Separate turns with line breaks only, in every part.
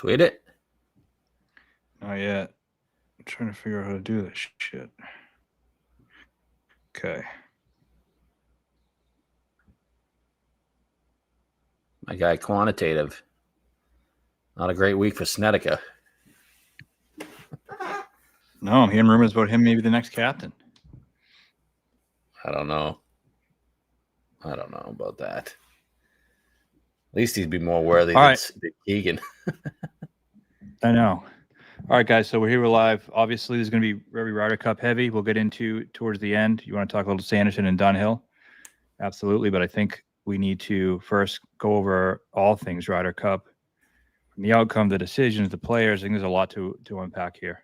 Tweet it.
Not yet. I'm trying to figure out how to do this shit. Okay.
My guy, Quantitative. Not a great week for Snedeker.
No, I'm hearing rumors about him maybe the next captain.
I don't know about that. At least he'd be more worthy than Keegan.
I know. All right, guys. So we're here live. Obviously, there's going to be very Ryder Cup heavy. We'll get into towards the end. You want to talk a little Sanderson and Dunhill? Absolutely. But I think we need to first go over all things Ryder Cup, from the outcome, the decisions, the players. I think there's a lot to unpack here.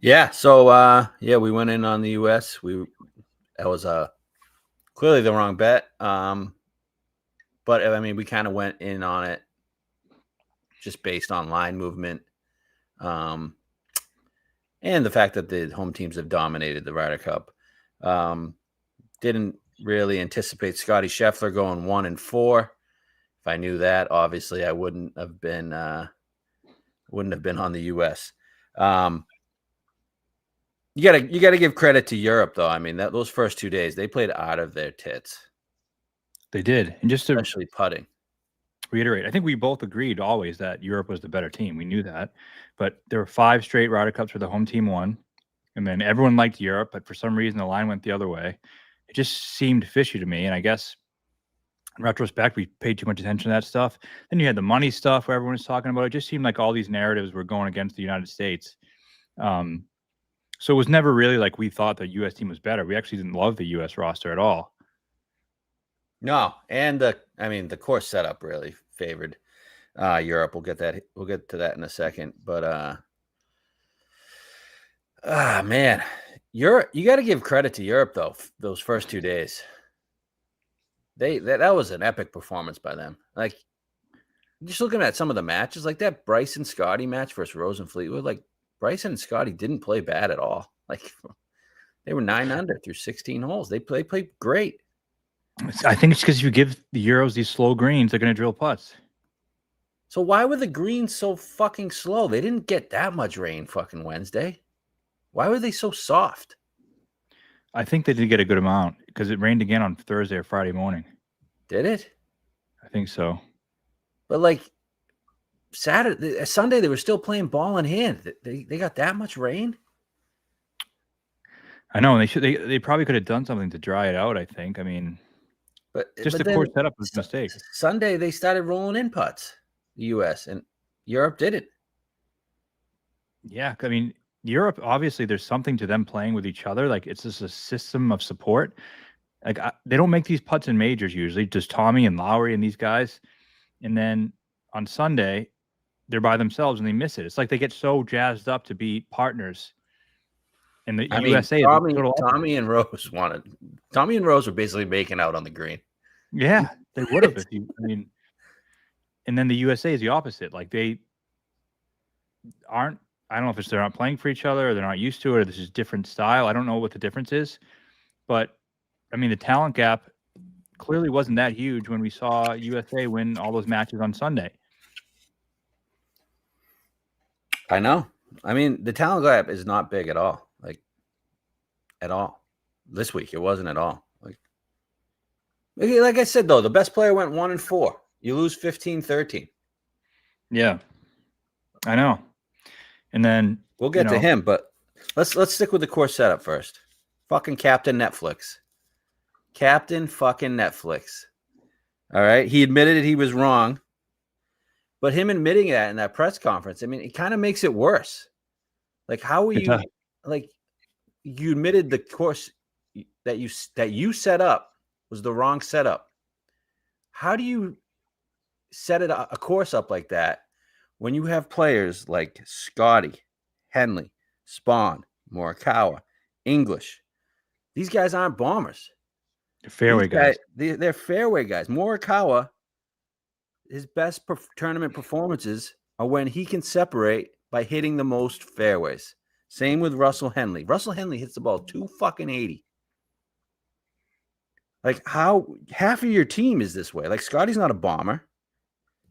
Yeah. So we went in on the U.S. That was clearly the wrong bet. But I mean, we kind of went in on it just based on line movement, and the fact that the home teams have dominated the Ryder Cup. Didn't really anticipate Scotty Scheffler going 1-4. If I knew that, obviously, I wouldn't have been on the U.S. You gotta give credit to Europe, though. I mean, those first 2 days, they played out of their tits.
They did, and just to
especially putting.
Reiterate, I think we both agreed always that Europe was the better team. We knew that, but there were 5 straight Ryder Cups where the home team won, and then everyone liked Europe, but for some reason the line went the other way. It just seemed fishy to me, and I guess in retrospect we paid too much attention to that stuff. Then you had the money stuff where everyone was talking about it. It just seemed like all these narratives were going against the United States. So it was never really like we thought the U.S. team was better. We actually didn't love the U.S. roster at all.
No, and the course setup really favored Europe. We'll get to that in a second. But man, you got to give credit to Europe though. Those first 2 days, that was an epic performance by them. Like, just looking at some of the matches, like that Bryson Scotty match versus Rose and Fleetwood, like Bryson and Scotty didn't play bad at all. Like, they were 9 under through 16 holes. They played great.
I think it's because you give the Euros these slow greens, they're going to drill putts.
So why were the greens so fucking slow? They didn't get that much rain fucking Wednesday. Why were they so soft?
I think they did get a good amount because it rained again on Thursday or Friday morning.
Did it?
I think so.
But like Sunday, they were still playing ball in hand. They got that much rain?
I know, and they probably could have done something to dry it out, I think. I mean, the course setup was a mistake.
Sunday, they started rolling in putts, the U.S., and Europe did it.
Yeah, I mean, Europe, obviously, there's something to them playing with each other. Like, it's just a system of support. Like, they don't make these putts in majors usually, just Tommy and Lowry and these guys. And then on Sunday, they're by themselves and they miss it. It's like they get so jazzed up to be partners. And the USA,
Tommy and Rose were basically making out on the green.
Yeah, they would have and then the USA is the opposite. Like, they aren't. I don't know if they're not playing for each other or they're not used to it or this is different style. I don't know what the difference is, but I mean, the talent gap clearly wasn't that huge when we saw USA win all those matches on Sunday.
I know. I mean, the talent gap is not big at all. Like, at all. This week, it wasn't at all. Like I said, though, the best player went 1-4. You lose 15-13.
Yeah, I know. And then
we'll get to him, but let's stick with the course setup first. Fucking Captain Netflix. Captain fucking Netflix. All right. He admitted he was wrong. But him admitting that in that press conference, I mean, it kind of makes it worse. Like, how were you like you admitted the course that you set up was the wrong setup. How do you set a course up like that when you have players like Scotty, Henley, Spahn, Morikawa, English? These guys aren't bombers.
They're fairway guys.
They're fairway guys. Morikawa, his best tournament performances are when he can separate by hitting the most fairways. Same with Russell Henley. Russell Henley hits the ball 280. Like, how half of your team is this way? Like, Scotty's not a bomber.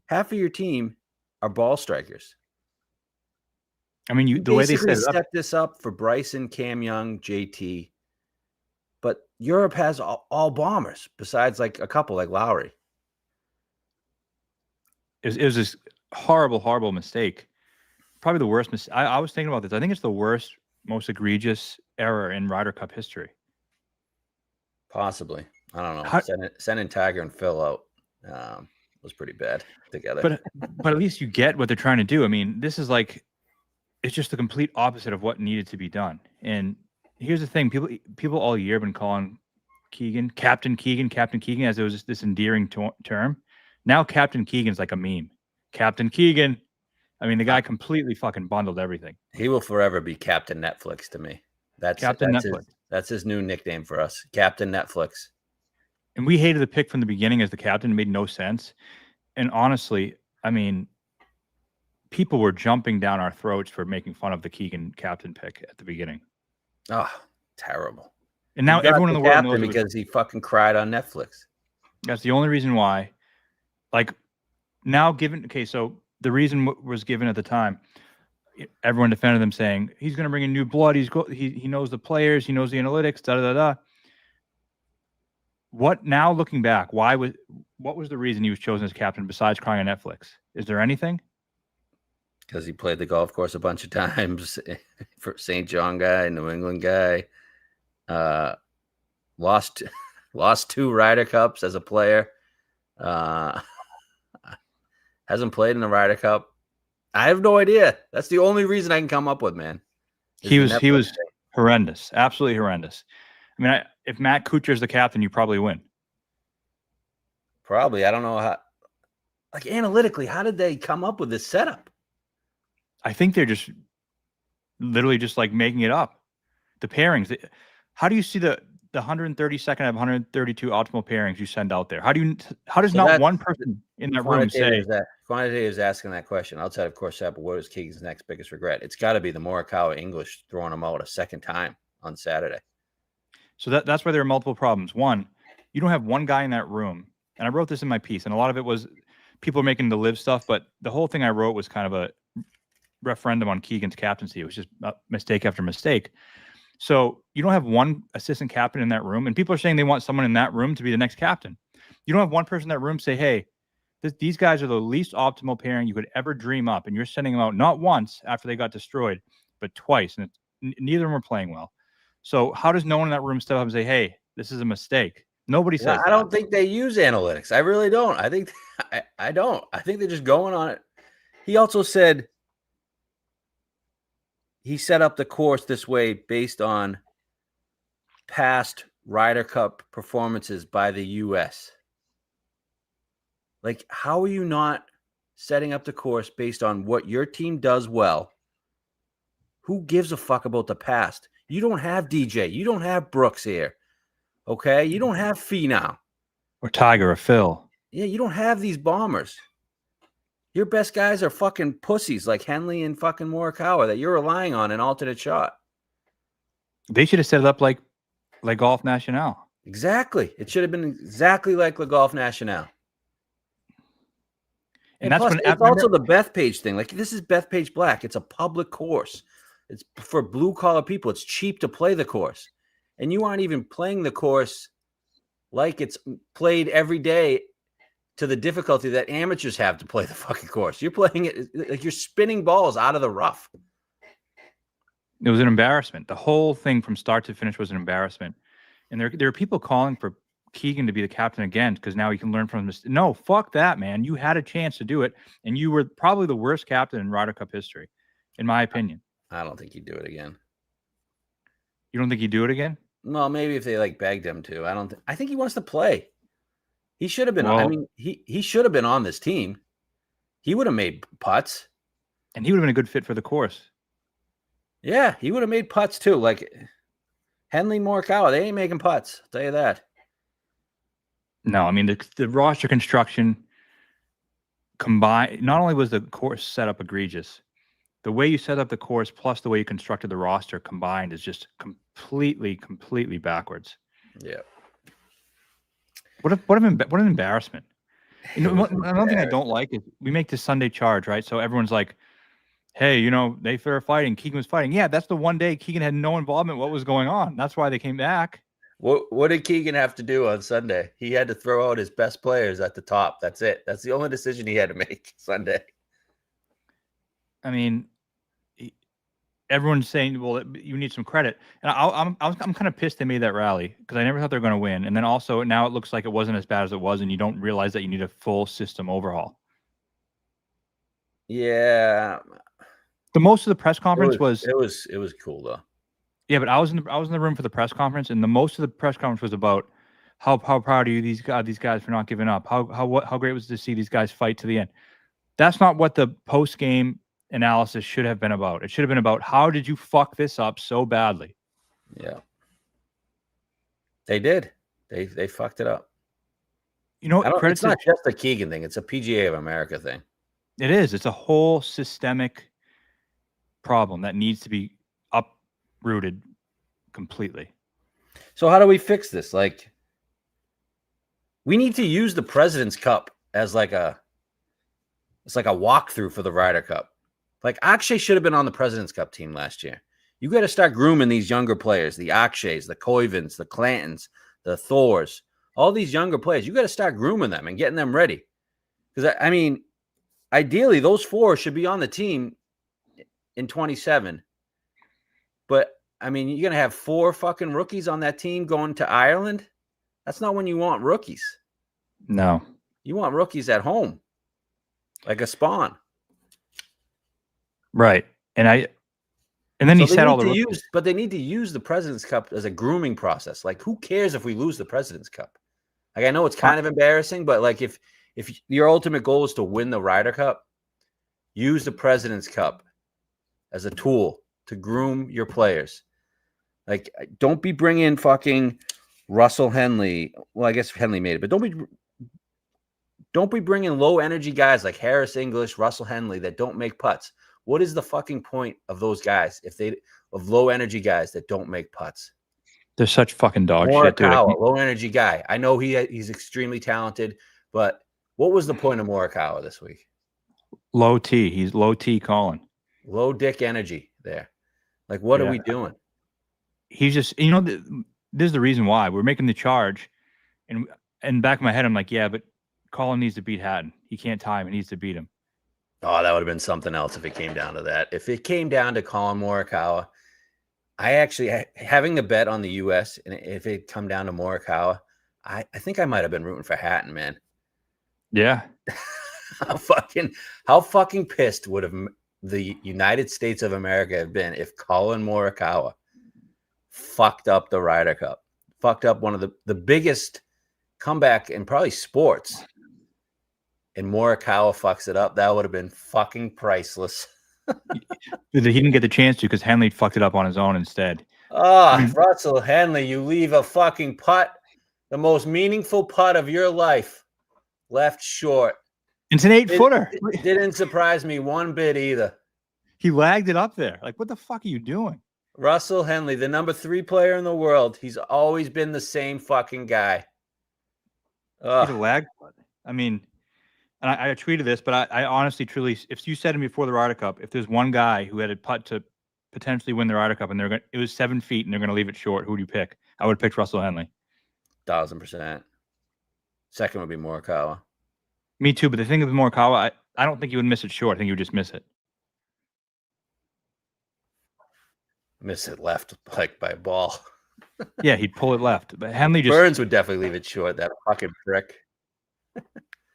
Half of your team are ball strikers.
I mean,
You
the way they
basically
set it up,
set this up for Bryson, Cam Young, JT, but Europe has all bombers besides like a couple like Lowry.
it was this horrible, horrible mistake. Probably the worst mistake. I was thinking about this. I think it's the worst, most egregious error in Ryder Cup history.
Possibly. I don't know. Sending Tiger and Phil out was pretty bad together.
But at least you get what they're trying to do. I mean, this is like, it's just the complete opposite of what needed to be done. And here's the thing: people all year have been calling Keegan, Captain Keegan, as it was just this endearing term. Now Captain Keegan's like a meme. Captain Keegan. I mean, the guy completely fucking bundled everything.
He will forever be Captain Netflix to me. That's Netflix. That's his new nickname for us, Captain Netflix.
And we hated the pick from the beginning as the captain. It made no sense. And honestly, I mean, people were jumping down our throats for making fun of the Keegan captain pick at the beginning.
Oh, terrible.
And now everyone in the world knows
because he fucking cried on Netflix.
That's the only reason why. Like, now so the reason was given at the time, everyone defended him saying he's going to bring in new blood. He knows the players. He knows the analytics. Da da da. What now? Looking back, what was the reason he was chosen as captain besides crying on Netflix? Is there anything?
Because he played the golf course a bunch of times. For St. John guy, New England guy, lost 2 Ryder Cups as a player. Hasn't played in the Ryder Cup. I have no idea. That's the only reason I can come up with, man.
He was horrendous, absolutely horrendous. I mean, if Matt Kuchar's the captain, you probably win.
Probably. I don't know how. Like, analytically, how did they come up with this setup?
I think they're just literally just like making it up. The pairings. How do you see the 132nd out of 132 optimal pairings you send out there? How does not one person in that room say?
Quantitative is asking that question. Outside of course, what is Keegan's next biggest regret? It's got to be the Morikawa English throwing him out a second time on Saturday.
So that's why there are multiple problems. One, you don't have one guy in that room. And I wrote this in my piece, and a lot of it was people are making the live stuff, but the whole thing I wrote was kind of a referendum on Keegan's captaincy. It was just mistake after mistake. So you don't have one assistant captain in that room, and people are saying they want someone in that room to be the next captain. You don't have one person in that room say, hey, these guys are the least optimal pairing you could ever dream up, and you're sending them out not once after they got destroyed, but twice, and neither of them are playing well. So how does no one in that room step up and say, hey, this is a mistake? Nobody says that.
I don't think they use analytics. I really don't. I think I don't. I think they're just going on it. He also said he set up the course this way based on past Ryder Cup performances by the U.S. Like, how are you not setting up the course based on what your team does well? Who gives a fuck about the past? You don't have DJ. You don't have Brooks here. Okay? You don't have Finau.
Or Tiger or Phil.
Yeah, you don't have these bombers. Your best guys are fucking pussies like Henley and fucking Morikawa that you're relying on an alternate shot.
They should have set it up like Golf National.
Exactly. It should have been exactly like Le Golf National. And that's plus, it's also the Bethpage thing. Like, this is Bethpage Black. It's a public course. It's for blue-collar people. It's cheap to play the course. And you aren't even playing the course like it's played every day to the difficulty that amateurs have to play the fucking course. You're playing it like you're spinning balls out of the rough.
It was an embarrassment. The whole thing from start to finish was an embarrassment. And there are people calling for Keegan to be the captain again because now he can learn from this. No, fuck that, man. You had a chance to do it, and you were probably the worst captain in Ryder Cup history, in my opinion.
I don't think he'd do it again.
You don't think he'd do it again?
Well, maybe if they begged him to. I think he wants to play. He should have been. Well, I mean, he should have been on this team. He would have made putts,
and he would have been a good fit for the course.
Yeah, he would have made putts too. Like Henley, Morikawa, they ain't making putts. I'll tell you that.
No, I mean the roster construction combined. Not only was the course set up egregious, the way you set up the course plus the way you constructed the roster combined is just completely backwards.
Yeah.
What an embarrassment. You know, another thing I don't like is we make this Sunday charge, right? So everyone's like, hey, you know, they were fighting. Keegan was fighting. Yeah, that's the one day Keegan had no involvement in what was going on. That's why they came back.
What did Keegan have to do on Sunday? He had to throw out his best players at the top. That's it. That's the only decision he had to make Sunday.
I mean, everyone's saying, well, you need some credit. And I'm kind of pissed they made that rally because I never thought they were going to win. And then also now it looks like it wasn't as bad as it was, and you don't realize that you need a full system overhaul.
Yeah.
The most of the press conference
it was cool though.
Yeah, but I was in the room for the press conference, and the most of the press conference was about how proud are you these guys for not giving up? How great was it to see these guys fight to the end? That's not what the post game analysis should have been about. It should have been about how did you fuck this up so badly?
Yeah, they did. They fucked it up.
You know,
it's not just a Keegan thing; it's a PGA of America thing.
It is. It's a whole systemic problem that needs to be uprooted completely.
So how do we fix this? Like, we need to use the President's Cup as like a walkthrough for the Ryder Cup. Like, Akshay should have been on the President's Cup team last year. You got to start grooming these younger players, the Akshays, the Koivins, the Clantons, the Thors, all these younger players. You got to start grooming them and getting them ready. Because, I mean, ideally, those 4 should be on the team in 27. But, I mean, you're going to have 4 fucking rookies on that team going to Ireland? That's not when you want rookies.
No.
You want rookies at home, like a Spawn.
Right. And then he said all the
but they need to use the President's Cup as a grooming process. Like, who cares if we lose the President's Cup? Like, I know it's kind of embarrassing, but like if your ultimate goal is to win the Ryder Cup, use the President's Cup as a tool to groom your players. Like, don't be bringing fucking Russell Henley. Well, I guess Henley made it, but don't be bringing low energy guys like Harris English, Russell Henley that don't make putts. What is the fucking point of those guys of low energy guys that don't make putts?
They're such fucking dog shit, dude.
Low energy guy. I know he's extremely talented, but what was the point of Morikawa this week?
Low T. He's low T Colin.
Low dick energy there. Like, what are we doing?
He's just, you know, this is the reason why we're making the charge. And in the back of my head, I'm like, yeah, but Colin needs to beat Hatton. He can't tie him. He needs to beat him.
Oh, that would have been something else if it came down to that. If it came down to Colin Morikawa, I actually, having the bet on the U.S., and if it come down to Morikawa, I think I might have been rooting for Hatton, man.
Yeah.
How fucking pissed would have the United States of America have been if Colin Morikawa fucked up the Ryder Cup, fucked up one of the biggest comeback in probably sports, and Morikawa fucks it up? That would have been fucking priceless.
He didn't get the chance to because Henley fucked it up on his own instead.
Russell Henley, you leave a fucking putt, the most meaningful putt of your life, left short.
It's an 8-footer.
It didn't surprise me one bit either.
He lagged it up there. Like, what the fuck are you doing?
Russell Henley, the number 3 player in the world. He's always been the same fucking guy.
He's a lag putt. I mean, and I tweeted this, but I honestly, truly, if you said to me before the Ryder Cup, if there's one guy who had a putt to potentially win the Ryder Cup and it was 7 feet and they're going to leave it short, who would you pick? I would have picked Russell Henley.
1,000%. Second would be Morikawa.
Me too, but the thing with Morikawa, I don't think he would miss it short. I think he would just miss it.
Miss it left, like by a ball.
Yeah, he'd pull it left. But Henley
Burns would definitely leave it short, that fucking prick.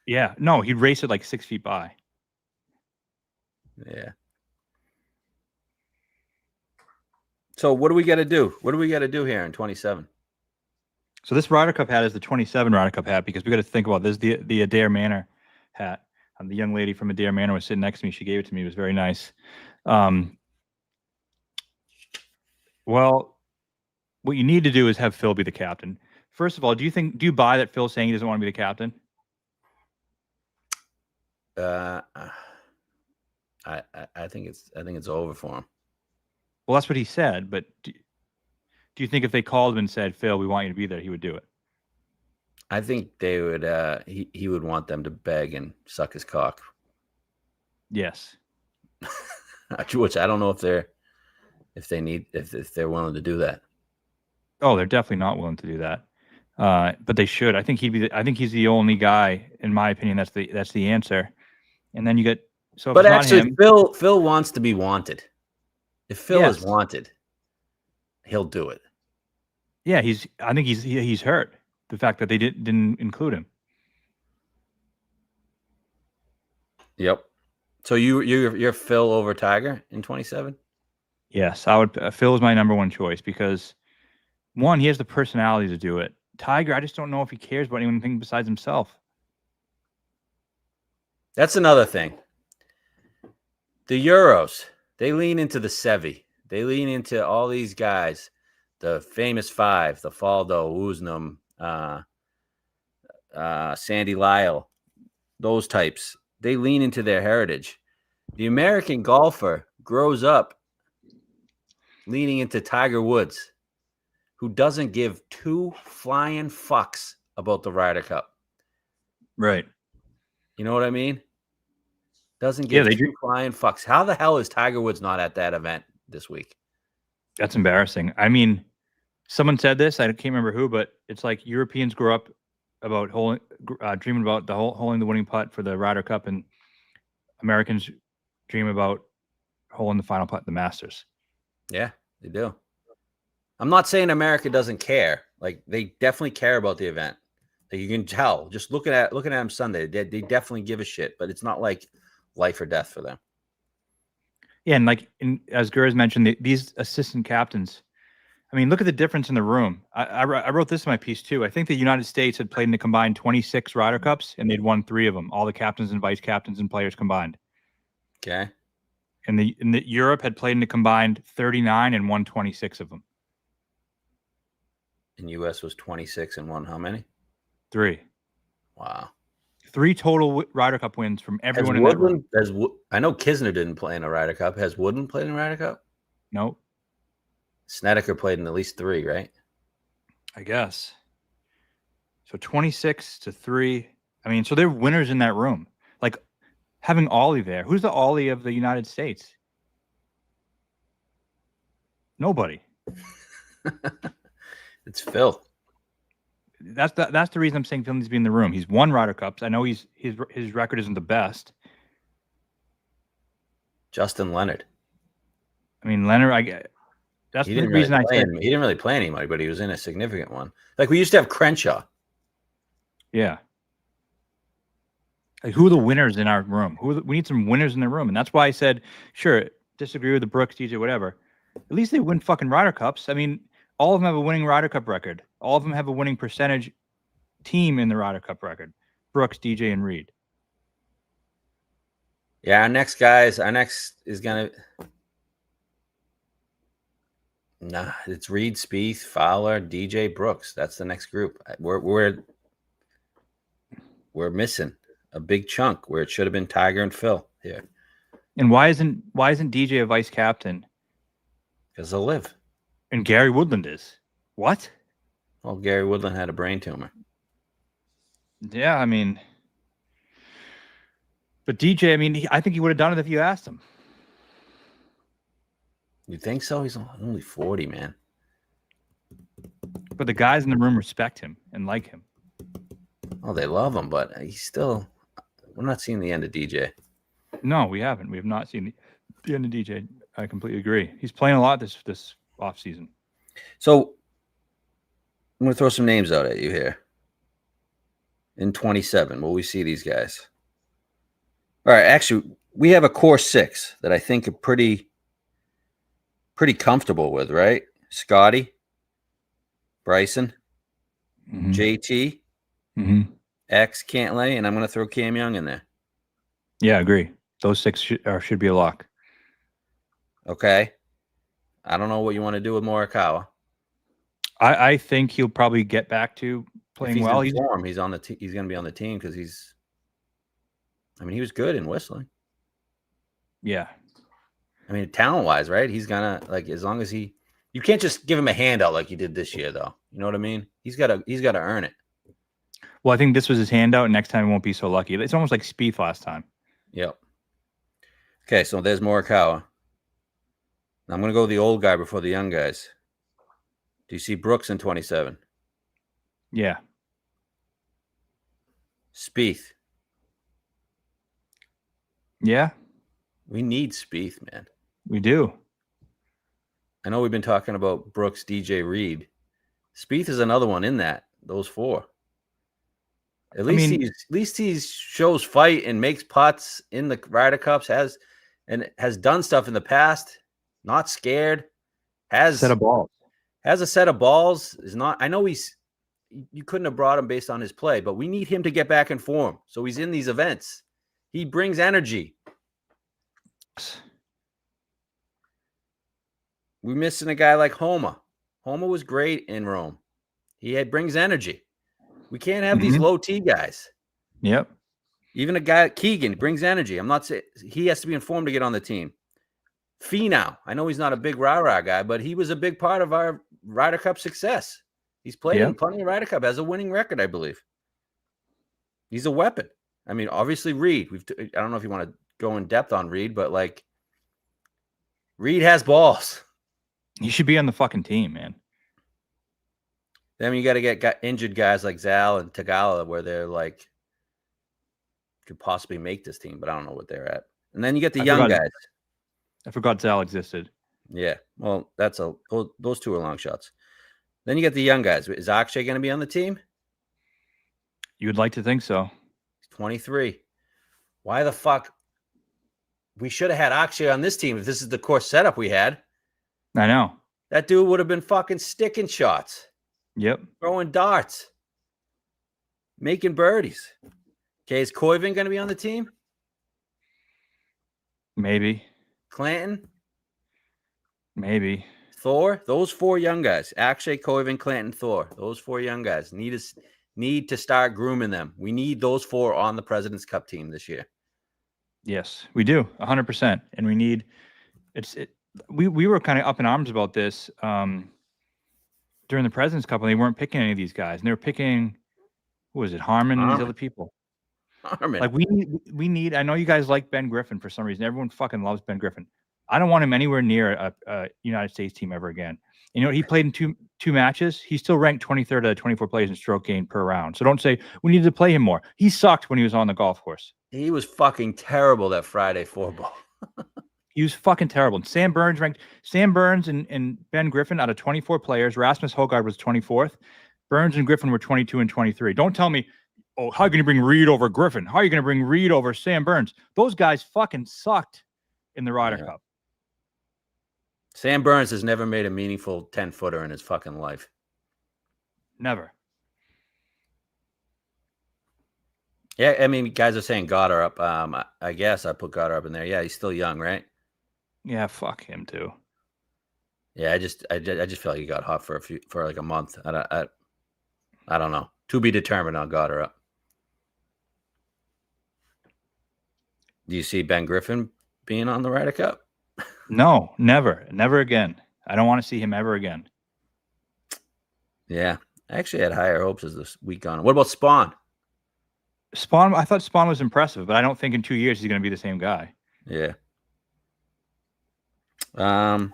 Yeah, no, he'd race it like 6 feet by.
Yeah. So what do we got to do? What do we got to do here in 27?
So this Ryder Cup hat is the 27 Ryder Cup hat because we got to think about this. The Adair Manor hat. The young lady from Adair Manor was sitting next to me. She gave it to me. It was very nice. Well, what you need to do is have Phil be the captain. First of all, do you buy that Phil's saying he doesn't want to be the captain?
I think it's over for him.
Well, that's what he said. But do you think if they called him and said, "Phil, we want you to be there," he would do it?
I think they would. He would want them to beg and suck his cock.
Yes.
Which I don't know if they're willing to do that.
Oh, they're definitely not willing to do that. But they should. I think I think he's the only guy, in my opinion, that's the answer. And then you get
But
if
actually,
it's not him,
Phil wants to be wanted. If Phil is wanted, he'll do it.
Yeah, I think he's hurt. The fact that they didn't include him.
Yep. So you're Phil over Tiger in 27?
Yes, I would. Phil is my number one choice because one, he has the personality to do it. Tiger, I just don't know if he cares about anything besides himself.
That's another thing. The Euros, they lean into the Sevi. They lean into all these guys, the famous five, the Faldo, Woosnam, Sandy Lyle, those types. They lean into their heritage. The American golfer grows up leaning into Tiger Woods, who doesn't give two flying fucks about the Ryder Cup.
Right.
You know what I mean? Doesn't give two flying fucks. How the hell is Tiger Woods not at that event this week?
That's embarrassing. I mean, someone said this. I can't remember who, but it's like Europeans grow up about dreaming about holding the winning putt for the Ryder Cup, and Americans dream about holding the final putt in the Masters.
Yeah, they do. I'm not saying America doesn't care. Like, they definitely care about the event. Like, you can tell just looking at them Sunday. They definitely give a shit, but it's not like life or death for them.
Yeah, and as Gurz mentioned, these assistant captains. I mean, look at the difference in the room. I wrote this in my piece too. I think the United States had played in a combined 26 Ryder Cups, and they'd won 3 of them. All the captains and vice captains and players combined.
Okay.
And the Europe had played in a combined 39 and won 26 of them.
And U.S. was 26 and won how many?
3.
Wow.
3 total Ryder Cup wins from everyone in that room.
I know Kisner didn't play in a Ryder Cup. Has Wooden played in a Ryder Cup?
No.
Snedeker played in at least 3, right?
I guess. So 26 to 3. I mean, so they're winners in that room. Like, having Ollie there. Who's the Ollie of the United States? Nobody.
It's Phil.
That's the reason I'm saying Phil needs to be in the room. He's won Ryder Cups. I know his record isn't the best.
Justin Leonard.
I mean, Leonard. That's the reason I said
he didn't really play anybody, but he was in a significant one. Like, we used to have Crenshaw.
Yeah. Like, who are the winners in our room? We need some winners in the room, and that's why I said, sure, disagree with the Brooks, DJ, whatever. At least they win fucking Ryder Cups. I mean, all of them have a winning Ryder Cup record. All of them have a winning percentage team in the Ryder Cup record. Brooks, DJ, and Reed.
Yeah, our next is gonna. Nah, it's Reed, Spieth, Fowler, DJ, Brooks. That's the next group. We're missing a big chunk where it should have been Tiger and Phil here.
And why isn't DJ a vice captain?
Because they'll live.
And Gary Woodland is. What?
Well, Gary Woodland had a brain tumor.
Yeah, I mean, but DJ, I mean, I think he would have done it if you asked him.
You think so? He's only 40, man.
But the guys in the room respect him and like him.
Oh, they love him, but he's still. We're not seeing the end of DJ.
No, we haven't. We have not seen the end of DJ. I completely agree. He's playing a lot this off season.
So I'm going to throw some names out at you here. In 27, will we see these guys? All right, actually, we have a core 6 that I think are pretty comfortable with, right? Scotty, Bryson, JT, X, Cantlay, and I'm going to throw Cam Young in there.
Yeah, I agree. Those 6 should be a lock.
Okay. I don't know what you want to do with Morikawa.
I think he'll probably get back to playing well.
He's on the he's going to be on the team because he was good in Whistling.
Yeah.
I mean, talent-wise, right? He's gonna, like, as long as you can't just give him a handout like you did this year, though. You know what I mean? He's got to earn it.
Well, I think this was his handout, and next time he won't be so lucky. It's almost like Spieth last time.
Yep. Okay, so there's Morikawa. I'm going to go with the old guy before the young guys. Do you see Brooks in 27?
Yeah.
Spieth.
Yeah.
We need Spieth, man.
We do.
I know we've been talking about Brooks, DJ, Reed. Spieth is another one in those four. At least he shows fight and makes putts in the Ryder Cups, has done stuff in the past, not scared, has
set of balls.
Has a set of balls. Is not. I know you couldn't have brought him based on his play, but we need him to get back in form. So he's in these events. He brings energy. We're missing a guy like Homa. Homa was great in Rome. He brings energy. We can't have these low T guys.
Yep.
Even a guy Keegan brings energy. I'm not saying he has to be informed to get on the team. Finau, I know he's not a big rah-rah guy, but he was a big part of our Ryder Cup success. He's played in plenty of Ryder Cup, has a winning record, I believe. He's a weapon. I mean, obviously Reed. I don't know if you want to go in depth on Reed, but like Reed has balls.
He should be on the fucking team, man.
Then you got to get injured guys like Zal and Tagala where they're like could possibly make this team, but I don't know what they're at. And then you get the young guys.
I forgot Zal existed.
Yeah, well, those two are long shots. Then you get the young guys. Is Akshay going to be on the team?
You would like to think so.
He's 23. Why the fuck? We should have had Akshay on this team if this is the course setup we had.
I know.
That dude would have been fucking sticking shots.
Yep.
Throwing darts. Making birdies. Okay, is Koivu going to be on the team?
Maybe.
Clanton?
Maybe.
Thor? Those four young guys. Akshay, Koivu, Clanton, Thor. Those four young guys. Need to start grooming them. We need those four on the President's Cup team this year.
Yes, we do. 100%. And we need we were kind of up in arms about this during the President's Cup, and they weren't picking any of these guys. And they were picking, who was it, Harmon and these other people.
Harmon.
Like we need. I know you guys like Ben Griffin for some reason. Everyone fucking loves Ben Griffin. I don't want him anywhere near a United States team ever again. You know, he played in two matches. He's still ranked 23rd out of 24 players in stroke gain per round. So don't say we need to play him more. He sucked when he was on the golf course.
He was fucking terrible that Friday 4-ball.
He was fucking terrible. Sam Burns and Ben Griffin out of 24 players. Rasmus Højgaard was 24th. Burns and Griffin were 22 and 23. Don't tell me, oh, how can you bring Reed over Griffin? How are you going to bring Reed over Sam Burns? Those guys fucking sucked in the Ryder Cup.
Sam Burns has never made a meaningful 10-footer in his fucking life.
Never.
Yeah, I mean, guys are saying Goddard up. I guess I put Goddard up in there. Yeah, he's still young, right?
Yeah, fuck him too.
Yeah, I just feel like he got hot for like a month. I don't know. To be determined on Goddard up. Do you see Ben Griffin being on the Ryder Cup?
No, never again. I don't want to see him ever again.
Yeah, I actually had higher hopes as this week on. What about Spawn?
I thought Spawn was impressive, but I don't think in 2 years he's going to be the same guy.
Yeah. All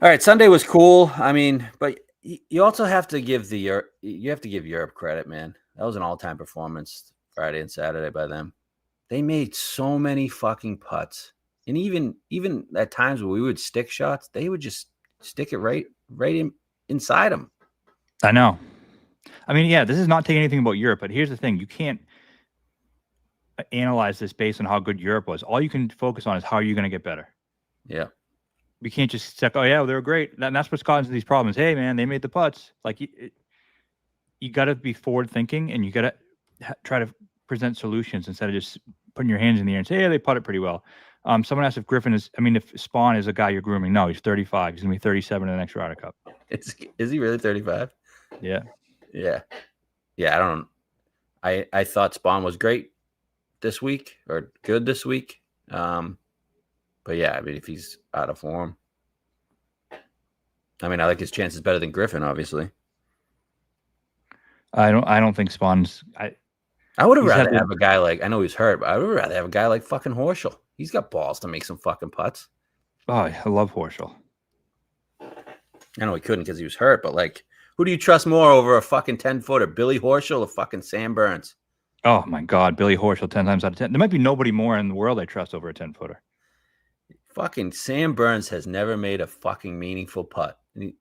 right, Sunday was cool. I mean, but you also have to give Europe credit, man. That was an all-time performance Friday and Saturday by them. They made so many fucking putts. And even at times where we would stick shots, they would just stick it right inside them.
I know. I mean, yeah, this is not taking anything about Europe, but here's the thing. You can't analyze this based on how good Europe was. All you can focus on is how you're going to get better.
Yeah.
We can't just say, oh, yeah, they're great. And that's what's causing these problems. Hey, man, they made the putts. Like, you got to be forward thinking, and you got to try to present solutions instead of just putting your hands in the air and say, yeah, they putted pretty well. Someone asked if Spawn is a guy you're grooming. No, he's 35. He's going to be 37 in the next Ryder Cup.
Is he really 35?
Yeah.
Yeah. Yeah, I don't know. I thought Spawn was great this week or good this week. But yeah, I mean, if he's out of form, I mean, I like his chances better than Griffin, obviously.
I don't think Spawn's.
I would have
He's had
rather
the-
have a guy like, I know he's hurt, but I would rather have a guy like fucking Horschel. He's got balls to make some fucking putts.
Oh, I love Horschel.
I know he couldn't because he was hurt, but like, who do you trust more over a fucking 10-footer, Billy Horschel or fucking Sam Burns?
Oh my God, Billy Horschel 10 times out of 10. There might be nobody more in the world I trust over a 10-footer.
Fucking Sam Burns has never made a fucking meaningful putt. And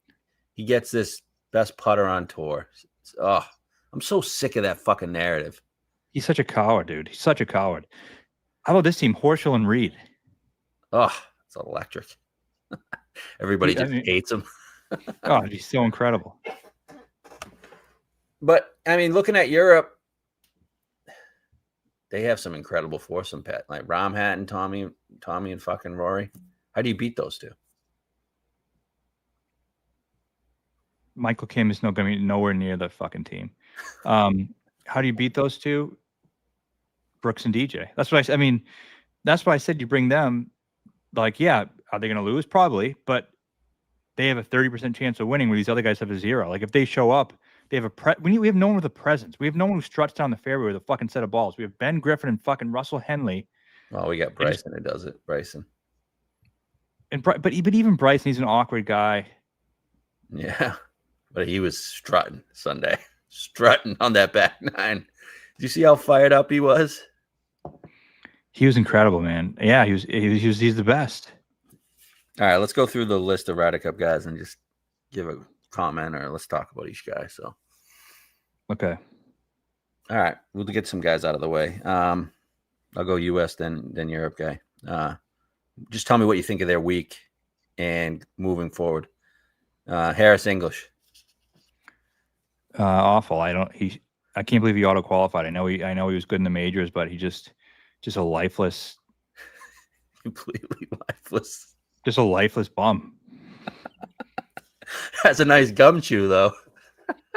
he gets this best putter on tour. Oh, I'm so sick of that fucking narrative.
He's such a coward, dude. He's such a coward. How about this team, Horschel and Reed?
Oh, it's electric. Everybody just hates him.
Oh, he's so incredible.
But I mean, looking at Europe, they have some incredible foursome, Pat. Like Ramhat and Tommy and fucking Rory. How do you beat those two?
Michael Kim is going to be nowhere near the fucking team. How do you beat those two? Brooks and DJ. That's what I mean, that's why I said you bring them. Like, yeah, are they going to lose? Probably, but they have a 30% chance of winning where these other guys have a 0. Like, if they show up, they have we have no one with a presence. We have no one who struts down the fairway with a fucking set of balls. We have Ben Griffin and fucking Russell Henley.
Well, we got Bryson who does it. Bryson.
But even Bryson, he's an awkward guy.
Yeah, but he was strutting Sunday. Strutting on that back nine. Did you see how fired up he was?
He was incredible, man. Yeah, he's the best.
All right, let's go through the list of Ryder Cup guys and just give a comment, or let's talk about each guy. So,
okay.
All right, we'll get some guys out of the way. I'll go U.S. then Europe guy. Just tell me what you think of their week and moving forward. Harris English.
Awful. I can't believe he auto qualified. I know he was good in the majors, but he just a lifeless,
completely lifeless.
Just a lifeless bum.
That's a nice gumshoe, though.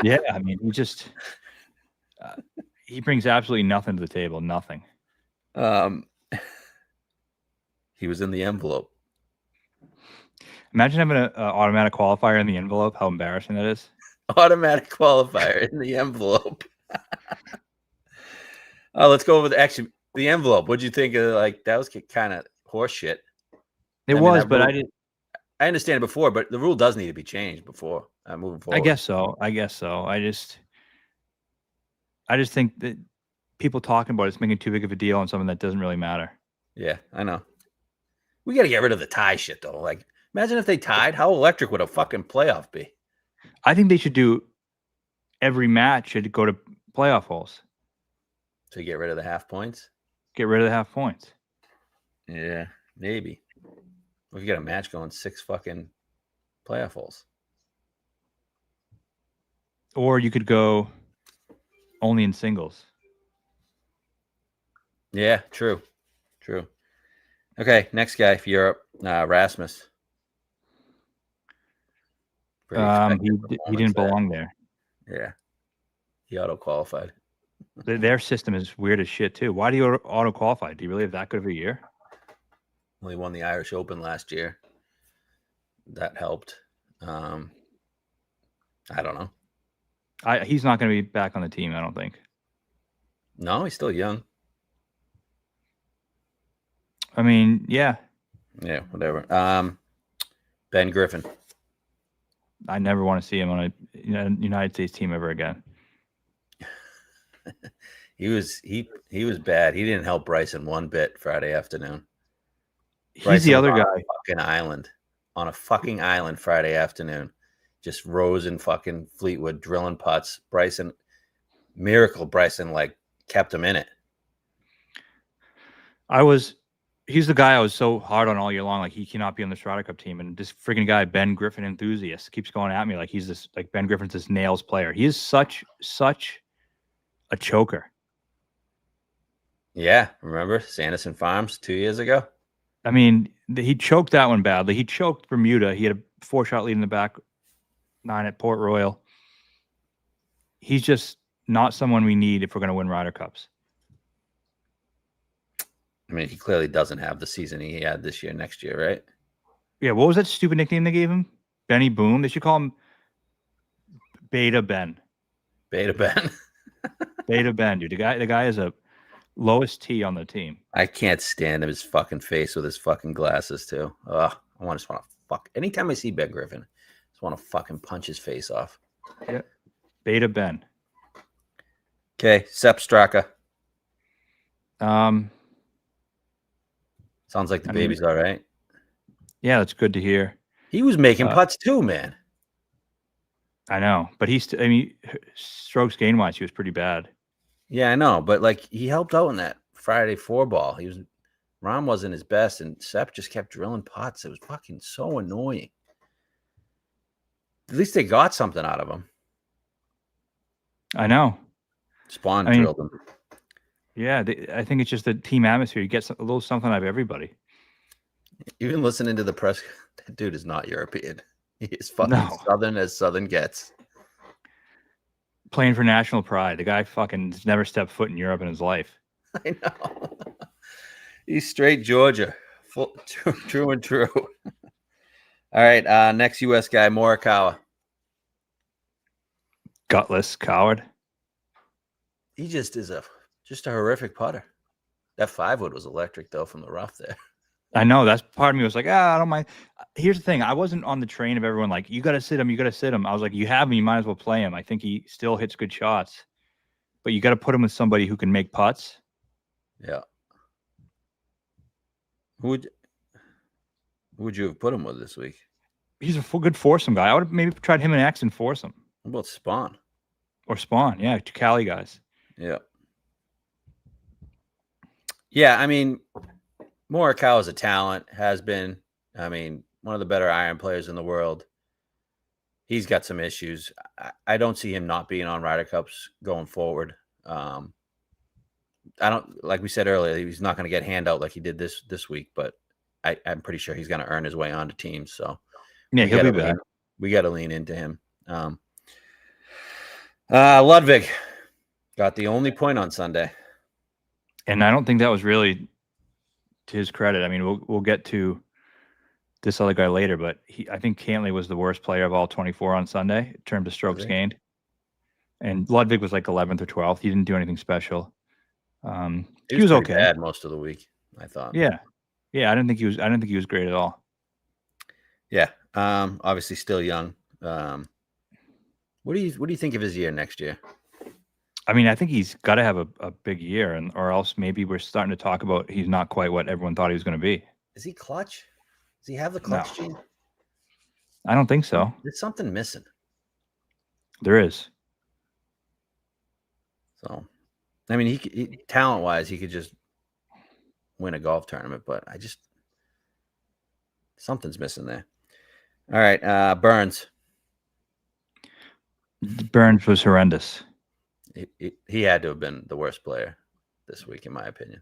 Yeah, I mean, he brings absolutely nothing to the table. Nothing.
He was in the envelope.
Imagine having an automatic qualifier in the envelope. How embarrassing that is.
Automatic qualifier in the envelope. Oh, let's go over the envelope. What'd you think of? Like, that was kind of horse shit.
It was, but I didn't.
I understand it before, but the rule does need to be changed before moving forward.
I guess so. I just think that people talking about it's making too big of a deal on something that doesn't really matter.
Yeah, I know. We got to get rid of the tie shit, though. Like, imagine if they tied. How electric would a fucking playoff be?
I think they should do every match should go to playoff holes.
So you get rid of the half points?
Get rid of the half points.
Yeah, maybe. If you got a match going 6 fucking playoff holes.
Or you could go only in singles.
Yeah, true. Okay, next guy for Europe, Rasmus.
He didn't belong there.
Yeah, he auto qualified.
Their system is weird as shit too. Why do you auto qualify? Do you really have that good of a year?
Well, he won the Irish Open last year. That helped. I don't know.
He's not going to be back on the team, I don't think.
No, he's still young.
I mean, yeah.
Yeah, whatever. Ben Griffin.
I never want to see him on a United States team ever again.
He was bad. He didn't help Bryson one bit Friday afternoon.
He's the other guy.
On a fucking island Friday afternoon. Just Rose and fucking Fleetwood drilling putts. Bryson like kept him in it.
He's the guy I was so hard on all year long. Like, he cannot be on the Ryder Cup team. And this freaking guy, Ben Griffin enthusiast, keeps going at me like he's this, like Ben Griffin's this nails player. He is such a choker.
Yeah. Remember Sanderson Farms 2 years ago?
I mean, he choked that one badly. He choked Bermuda. He had a 4-shot lead in the back 9 at Port Royal. He's just not someone we need if we're going to win Ryder Cups.
I mean, he clearly doesn't have the season he had this year, next year, right?
Yeah, what was that stupid nickname they gave him? Benny Boom? They should call him Beta Ben.
Beta Ben.
Beta Ben, dude. The guy is a lowest T on the team.
I can't stand his fucking face with his fucking glasses too. Ugh, just want to fuck. Anytime I see Ben Griffin, I just want to fucking punch his face off.
Yeah. Beta Ben.
Okay, Sepp Straka.
Sounds
like the baby's all right.
Yeah, that's good to hear.
He was making putts too, man.
I know, but strokes gain wise, he was pretty bad.
Yeah, I know, but like he helped out in that Friday 4-ball. Ron wasn't his best, and Sepp just kept drilling putts. It was fucking so annoying. At least they got something out of him.
I know.
Spawn drilled him.
Yeah, I think it's just the team atmosphere. You get a little something out of everybody.
Even listening to the press, that dude is not European. He is fucking Southern as Southern gets.
Playing for national pride. The guy fucking never stepped foot in Europe in his life.
I know. He's straight Georgia. True and true. All right, next U.S. guy, Morikawa.
Gutless coward.
He just is a horrific putter. That 5-wood was electric though from the rough there.
I know. That's part of me was like, I don't mind. Here's the thing. I wasn't on the train of everyone like, you got to sit him. You got to sit him. I was like, you have him. You might as well play him. I think he still hits good shots, but you got to put him with somebody who can make putts.
Yeah. Who would you have put him with this week?
He's a good foursome guy. I would have maybe tried him and X and foursome.
What about Spawn?
Or Spawn. Yeah. 2 Cali guys.
Yeah. Yeah. I mean, Morikawa is a talent, has been. I mean, one of the better iron players in the world. He's got some issues. I don't see him not being on Ryder Cups going forward. I don't, like we said earlier, he's not going to get handout like he did this week, but I'm pretty sure he's going to earn his way onto teams. So
yeah, he'll be back.
We got to lean into him. Ludwig got the only point on Sunday.
And I don't think that was really to his credit. I mean, we'll get to this other guy later, but I think Cantley was the worst player of all 24 on Sunday in terms of strokes gained. And Ludwig was like 11th or 12th. He didn't do anything special. He was okay.
Bad most of the week, I thought.
Yeah. I didn't think he was great at all.
Yeah. Obviously still young. What do you think of his year next year?
I mean, I think he's got to have a big year, or else maybe we're starting to talk about he's not quite what everyone thought he was going to be.
Is he clutch? Does he have the clutch gene?
I don't think so.
There's something missing.
There is.
So, I mean, he talent-wise, he could just win a golf tournament, but something's missing there. All right, Burns.
Burns was horrendous.
He had to have been the worst player this week, in my opinion.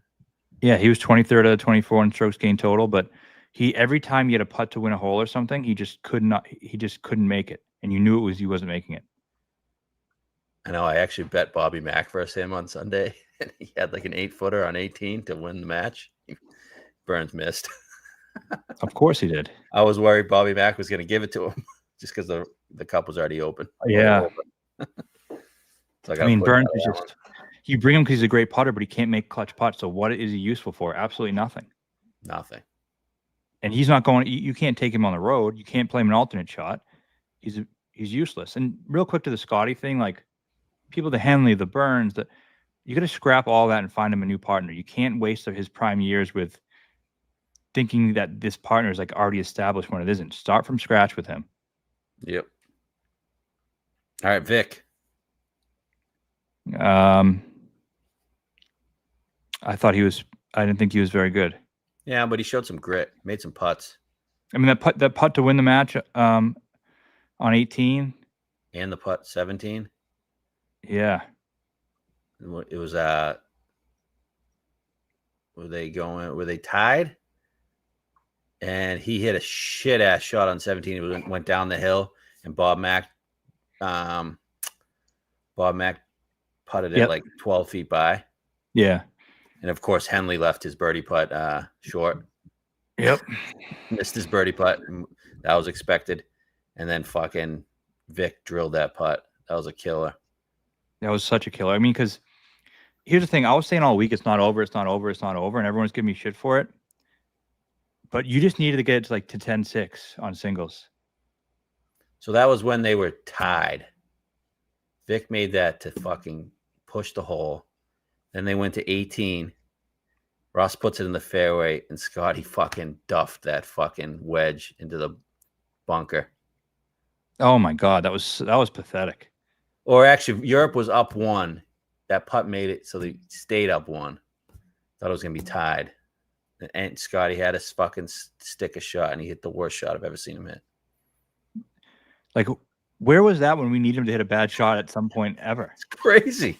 Yeah, he was 23rd out of 24 in strokes gained total, but every time he had a putt to win a hole or something, he just couldn't make it, and you knew he wasn't making it.
I know. I actually bet Bobby Mack versus him on Sunday, and he had like an 8-footer on 18 to win the match. Burns missed.
Of course he did.
I was worried Bobby Mack was going to give it to him just because the cup was already open.
Yeah.
So
I mean, Burns is just, you bring him because he's a great putter, but he can't make clutch putts. So what is he useful for? Absolutely nothing.
Nothing.
And he's not going. You can't take him on the road. You can't play him an alternate shot. He's useless. And real quick to the Scotty thing, like people, the Henley, the Burns, you got to scrap all that and find him a new partner. You can't waste his prime years with thinking that this partner is like already established when it isn't. Start from scratch with him.
Yep. All right, Vic.
I didn't think he was very good.
Yeah, but he showed some grit, made some putts.
I mean, that putt to win the match on 18.
And the putt 17.
Yeah.
It was were they tied? And he hit a shit ass shot on 17. It went down the hill, and Bob Mack putted it like 12 feet by.
Yeah.
And of course, Henley left his birdie putt short.
Yep.
Missed his birdie putt. That was expected. And then fucking Vic drilled that putt. That was a killer.
That was such a killer. I mean, because here's the thing. I was saying all week, it's not over, it's not over, it's not over, and everyone's giving me shit for it. But you just needed to get it to like to 10-6 on singles.
So that was when they were tied. Vic made that to fucking push the hole. Then they went to 18. Ross puts it in the fairway, and Scotty fucking duffed that fucking wedge into the bunker.
Oh my God, that was pathetic.
Or actually, Europe was up 1. That putt made it so they stayed up 1. Thought it was gonna be tied. And Scotty had a fucking stick a shot, and he hit the worst shot I've ever seen him hit.
Like, where was that when we need him to hit a bad shot at some point ever?
It's crazy.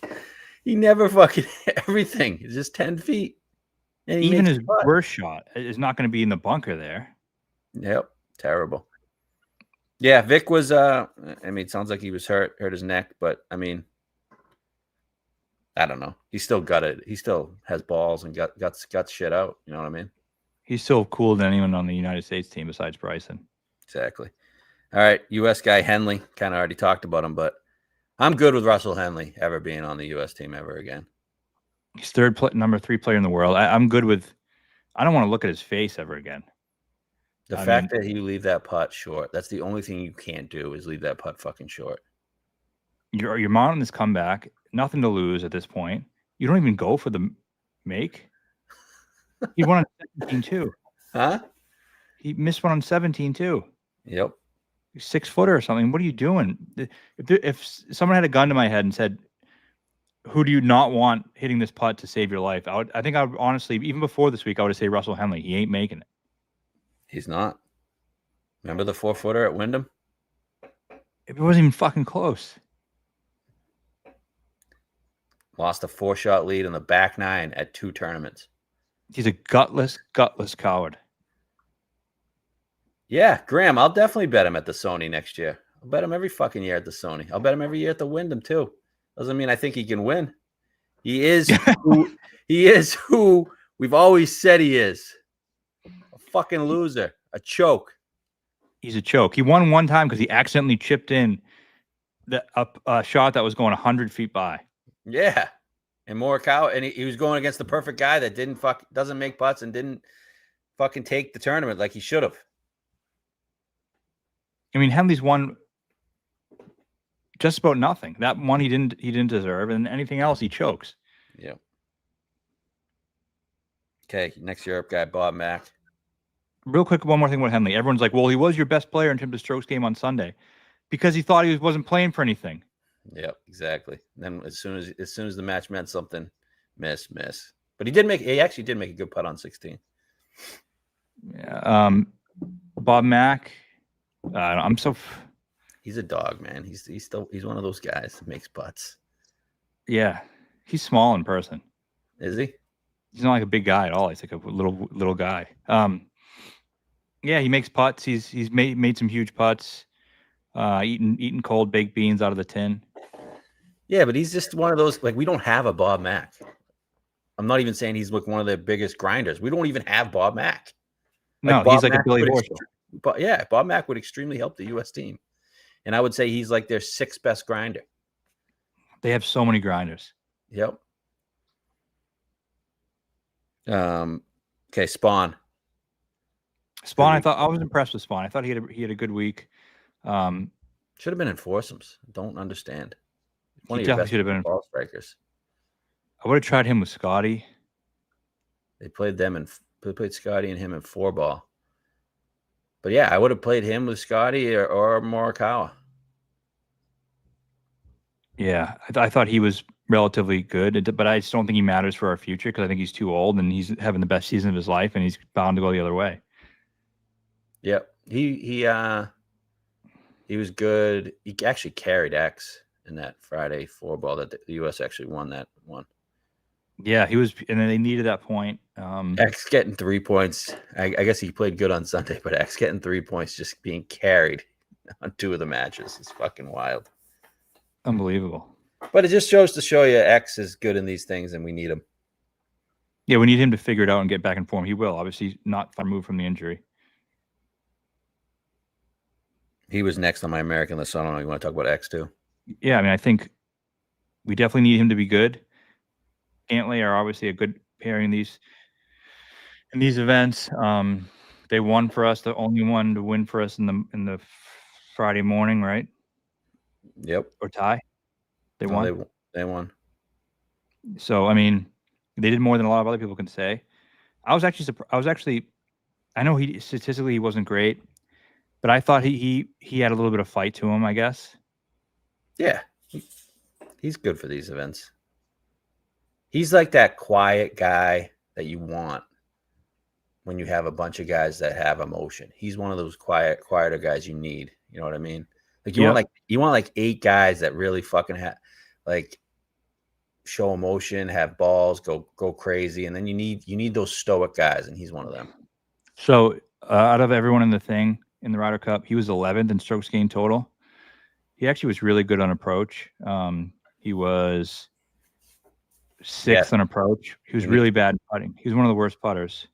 He never fucking hit everything. It's just 10 feet.
Even his worst shot is not going to be in the bunker there.
Yep. Terrible. Yeah, Vic was I mean, it sounds like he was hurt his neck, but I mean, I don't know. He still got it. He still has balls and got shit out. You know what I mean?
He's still cooler than anyone on the United States team besides Bryson.
Exactly. All right, U.S. guy Henley. Kind of already talked about him, but I'm good with Russell Henley ever being on the U.S. team ever again.
He's number 3 player in the world. I'm good with. I don't want to look at his face ever again.
The fact that you leave that putt short, that's the only thing you can't do is leave that putt fucking short.
You're mounting this comeback. Nothing to lose at this point. You don't even go for the make. He won on 17 too.
Huh?
He missed one on 17 too.
Yep.
6-footer or something. What are you doing? If someone had a gun to my head and said, who do you not want hitting this putt to save your life? I think I would honestly, even before this week, I would say Russell Henley. He ain't making it.
He's not. Remember the 4-footer at Wyndham?
It wasn't even fucking close.
Lost a 4-shot lead in the back 9 at 2 tournaments.
He's a gutless coward.
Yeah, Graham, I'll definitely bet him at the Sony next year. I'll bet him every fucking year at the Sony. I'll bet him every year at the Wyndham too. Doesn't mean I think he can win. He is who we've always said he is. A fucking loser. A choke.
He's a choke. He won one time because he accidentally chipped in a shot that was going 100 feet by.
Yeah. And Morikawa, and he was going against the perfect guy that doesn't make putts and didn't fucking take the tournament like he should have.
I mean, Henley's won just about nothing. That one he didn't deserve, and anything else he chokes.
Yeah. Okay, next Europe guy, Bob Mack.
Real quick, one more thing about Henley. Everyone's like, well, he was your best player in terms of strokes game on Sunday because he thought he wasn't playing for anything.
Yep, exactly. And then as soon as the match meant something, miss. But he actually did make a good putt on 16.
Yeah. Bob Mack.
He's a dog, man. He's one of those guys that makes putts.
Yeah, he's small in person.
Is he?
He's not like a big guy at all. He's like a little guy. Yeah, he makes putts. He's made some huge putts. Eating cold baked beans out of the tin.
Yeah, but he's just one of those. Like, we don't have a Bob Mack. I'm not even saying he's like one of the biggest grinders. We don't even have Bob Mack.
No, he's like a Billy Horschel.
But yeah, Bob Mack would extremely help the U.S. team, and I would say he's like their 6th best grinder.
They have so many grinders.
Yep. Okay, Spawn.
I thought I was impressed with Spawn. I thought he had a good week.
Should have been in foursomes. Don't understand.
One he definitely should have been
ball strikers.
I would have tried him with Scotty.
They played Scotty and him in 4-ball. But yeah, I would have played him with Scotty or Morikawa.
Yeah, I thought he was relatively good, but I just don't think he matters for our future because I think he's too old and he's having the best season of his life and he's bound to go the other way.
Yep. He was good. He actually carried X in that Friday 4-ball that the U.S. actually won that one.
Yeah, he was, and then they needed that point.
X getting 3 points. I guess he played good on Sunday, but X getting 3 points just being carried on 2 of the matches is fucking wild.
Unbelievable.
But it just shows to show you X is good in these things, and we need him.
Yeah, we need him to figure it out and get back in form. He will. Obviously, not far removed from the injury.
He was next on my American list, so I don't know. You want to talk about X too?
Yeah, I mean, I think We definitely need him to be good. Cantley are obviously a good pairing in these events. They won for us, the only one to win for us in the Friday morning, right?
Yep.
Or tie. They
No,
won.
they won.
So I mean, they did more than a lot of other people can say. I was actually I know he statistically he wasn't great, but I thought he had a little bit of fight to him, I guess.
Yeah. He's good for these events. He's like that quiet guy that you want when you have a bunch of guys that have emotion. He's one of those quieter guys you need. You know what I mean? Like you want like 8 guys that really fucking like show emotion, have balls, go crazy, and then you need those stoic guys, and he's one of them.
So out of everyone in the thing in the Ryder Cup, he was 11th in strokes gained total. He actually was really good on approach. He was 6th on approach. He was really bad putting. He was one of the worst putters.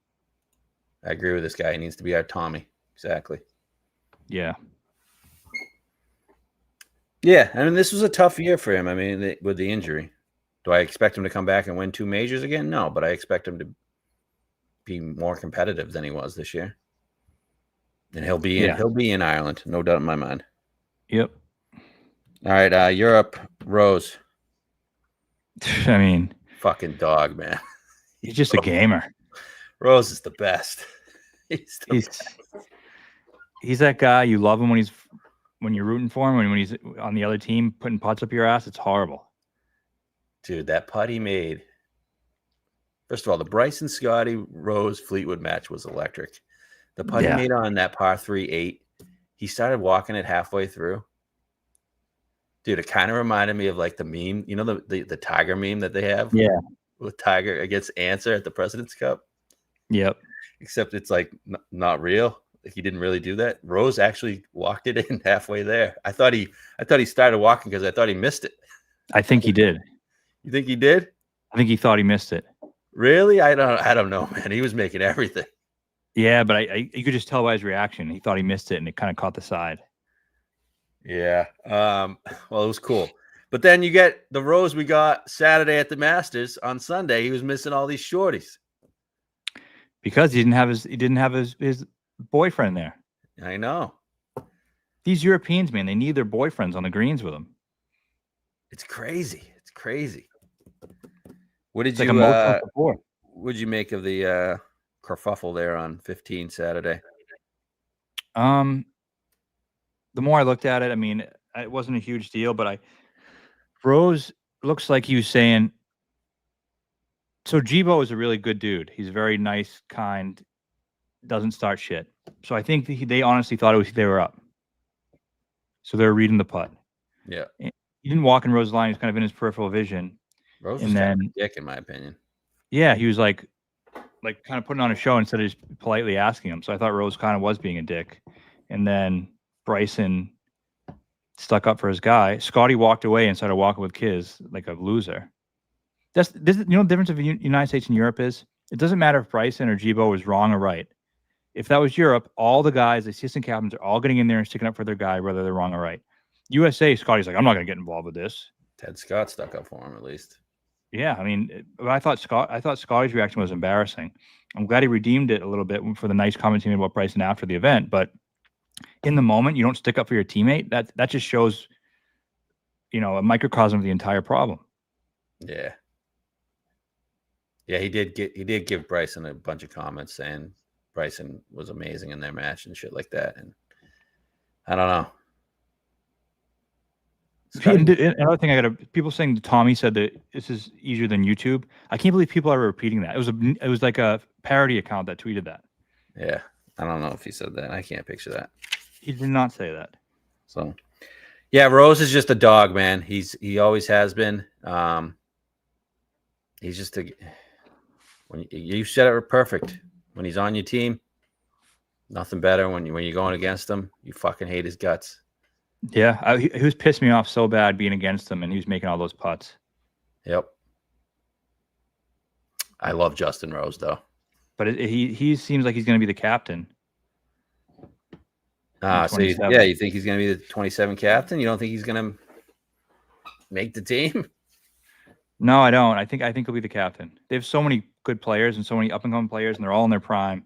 I agree with this guy. He needs to be our Tommy. Exactly.
Yeah.
Yeah, I mean, this was a tough year for him. I mean, with the injury. Do I expect him to come back and win 2 majors again? No, but I expect him to be more competitive than he was this year. And he'll be in Ireland, no doubt in my mind.
Yep.
All right, Europe, Rose.
I mean,
fucking dog, man.
He's just a gamer.
Rose is the best.
He's that guy. You love him when you're rooting for him, and when he's on the other team putting putts up your ass, it's horrible.
Dude, that putt he made. First of all, the Bryson Scotty Rose Fleetwood match was electric. The putt he made on that par 3-8, he started walking it halfway through. Dude, it kind of reminded me of like the meme, you know, the Tiger meme that they have?
Yeah.
With Tiger against Answer at the President's Cup.
Yep.
Except it's like not real. Like he didn't really do that. Rose actually walked it in halfway there. I thought he started walking because I thought he missed it.
I think he did.
You think he did?
I think he thought he missed it.
Really? I don't know, man. He was making everything.
Yeah, but you could just tell by his reaction. He thought he missed it, and it kind of caught the side.
Yeah. Well, it was cool. But then you get the Rose we got Saturday at the Masters. On Sunday, he was missing all these shorties.
Because he didn't have his boyfriend there.
I know.
These Europeans, man, they need their boyfriends on the greens with them.
It's crazy. It's crazy. What did you make of the kerfuffle there on 15 Saturday?
The more I looked at it, I mean, it wasn't a huge deal, but Rose looks like he was saying. So Jibo is a really good dude. He's very nice, kind, doesn't start shit. So I think they honestly thought they were up. So they're reading the putt.
Yeah.
He didn't walk in Rose's line. He was kind of in his peripheral vision.
Rose was kind of a dick, in my opinion.
Yeah, he was like kind of putting on a show instead of just politely asking him. So I thought Rose kind of was being a dick. And then Bryson stuck up for his guy. Scotty walked away and started walking with Kiz like a loser. You know the difference of the United States and Europe is? It doesn't matter if Bryson or Jibo was wrong or right. If that was Europe, all the guys, the assistant captains, are all getting in there and sticking up for their guy, whether they're wrong or right. USA, Scotty's like, I'm not going to get involved with this.
Ted Scott stuck up for him, at least.
Yeah, I mean, I thought Scotty's reaction was embarrassing. I'm glad he redeemed it a little bit for the nice commenting about Bryson after the event, but in the moment, you don't stick up for your teammate. That just shows, a microcosm of the entire problem.
Yeah. Yeah, he did give Bryson a bunch of comments saying Bryson was amazing in their match and shit like that. And I don't know.
Another thing people saying Tommy said that this is easier than YouTube. I can't believe people are repeating that. It was like a parody account that tweeted that.
Yeah, I don't know if he said that. I can't picture that.
He did not say that.
So, yeah, Rose is just a dog, man. He always has been. He's just when you said it perfect. When he's on your team, nothing better. When you're going against him, you fucking hate his guts.
Yeah, he was pissed me off so bad being against him, and he was making all those putts.
Yep. I love Justin Rose, though.
But he seems like he's going to be the captain.
So you think he's going to be the 27 captain? You don't think he's going to make the team?
No, I don't. I think he'll be the captain. They have so many good players and so many up and coming players, and they're all in their prime.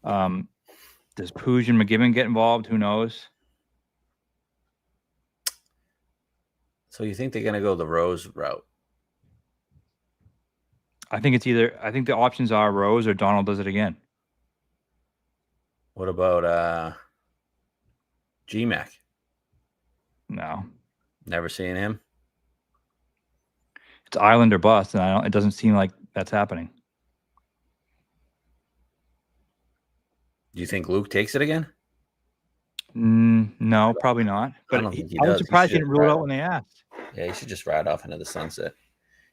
Does Pooj and McGibbon get involved? Who knows?
So you think they're going to go the Rose route?
I think the options are Rose or Donald does it again.
What about GMAC?
No.
Never seen him.
It's Island or bust, and it doesn't seem like that's happening.
Do you think Luke takes it again?
No, probably not. But
don't think he
I was
does.
surprised he didn't rule it out when they asked.
Yeah, he should just ride off into the sunset.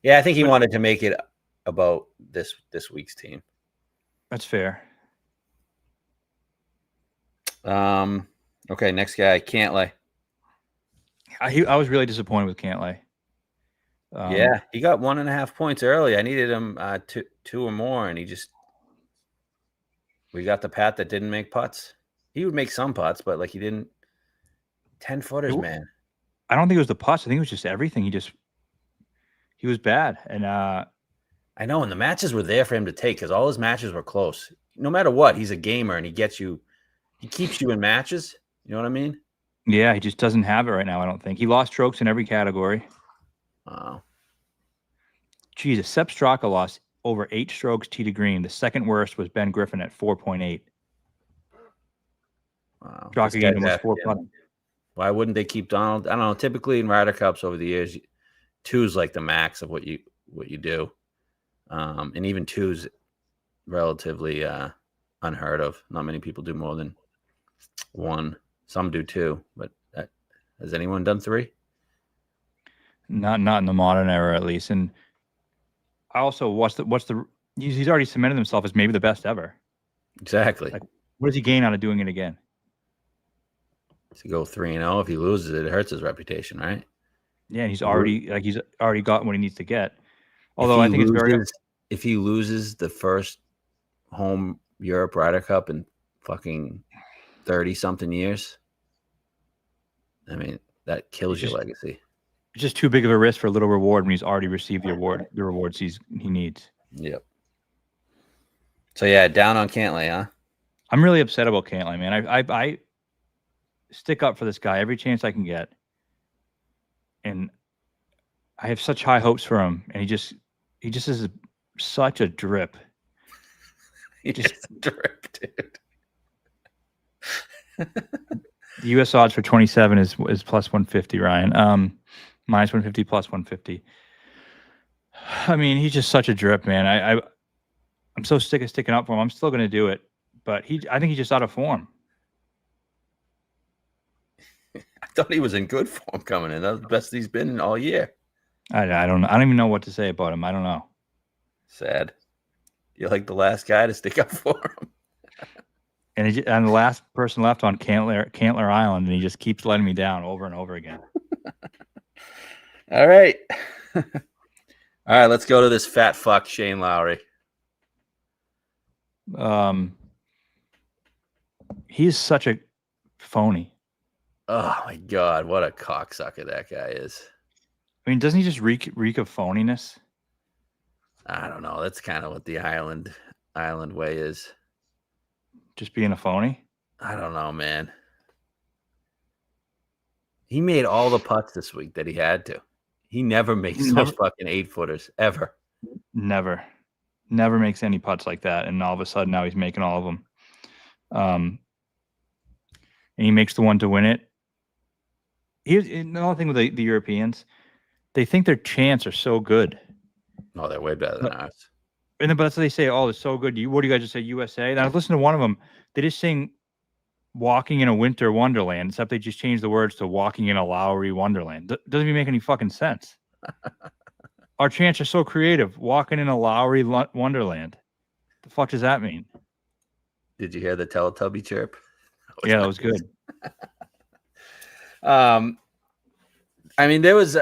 Yeah, I think he wanted to make it about this week's team.
That's fair.
Okay, next guy, Cantlay.
I was really disappointed with Cantlay.
Yeah, he got 1.5 points early. I needed him two or more, and we got the Pat that didn't make putts. He would make some putts, but like he didn't. 10-footers, man.
I don't think it was the putts. I think it was just everything. He was bad, and
I know, and the matches were there for him to take because all his matches were close. No matter what, he's a gamer, and he keeps you in matches. You know what I mean?
Yeah, he just doesn't have it right now. I don't think he lost strokes in every category.
Wow.
Jesus, Sepp Straka lost over 8 strokes tee to green. The second worst was Ben Griffin at 4.8.
Wow.
Straka gained almost 4 putting.
Why wouldn't they keep Donald? I don't know. Typically in Ryder Cups over the years, 2 is like the max of what you do, and even 2 is relatively unheard of. Not many people do more than 1. Some do 2, but has anyone done 3?
Not in the modern era, at least. And I also he's already cemented himself as maybe the best ever.
Exactly.
Like, what does he gain out of doing it again?
To go 3-0, if he loses it hurts his reputation, right?
Yeah, and he's already got what he needs to get. Although I think it's
if he loses the first home Europe Ryder Cup in fucking 30-something years, I mean, that kills your legacy.
It's just too big of a risk for a little reward when he's already received the rewards he needs.
Yep. So yeah, down on Cantlay, huh?
I'm really upset about Cantlay, man. I stick up for this guy every chance I can get, and I have such high hopes for him, and he just is such a drip.
He's just a drip, dude.
The U.S. odds for 27 is plus 150, Ryan. Minus 150, plus 150. I mean, he's just such a drip, man. I'm so sick of sticking up for him. I'm still going to do it, but I think he's just out of form.
I thought he was in good form coming in. That's the best he's been all year.
I don't even know what to say about him. I don't know.
Sad. You're like the last guy to stick up for him.
And the last person left on Cantler Island, and he just keeps letting me down over and over again.
All right. All right, let's go to this fat fuck, Shane Lowry.
He's such a phony.
Oh my God, what a cocksucker that guy is.
I mean, doesn't he just reek of phoniness?
I don't know. That's kind of what the island way is.
Just being a phony?
I don't know, man. He made all the putts this week that he had to. He never makes those fucking 8-footers, ever.
Never makes any putts like that, and all of a sudden now he's making all of them. And he makes the one to win it. Here's another thing with the Europeans. They think their chants are so good.
Oh, they're way better than ours.
But that's what they say. Oh, it's so good. What do you guys just say? USA? And I listened to one of them. They just sing "Walking in a Winter Wonderland," except they just changed the words to "Walking in a Lowry Wonderland." Doesn't even make any fucking sense. Our chants are so creative. Walking in a Lowry Wonderland. The fuck does that mean?
Did you hear the Teletubby chirp?
Yeah, that was good.
I mean, there was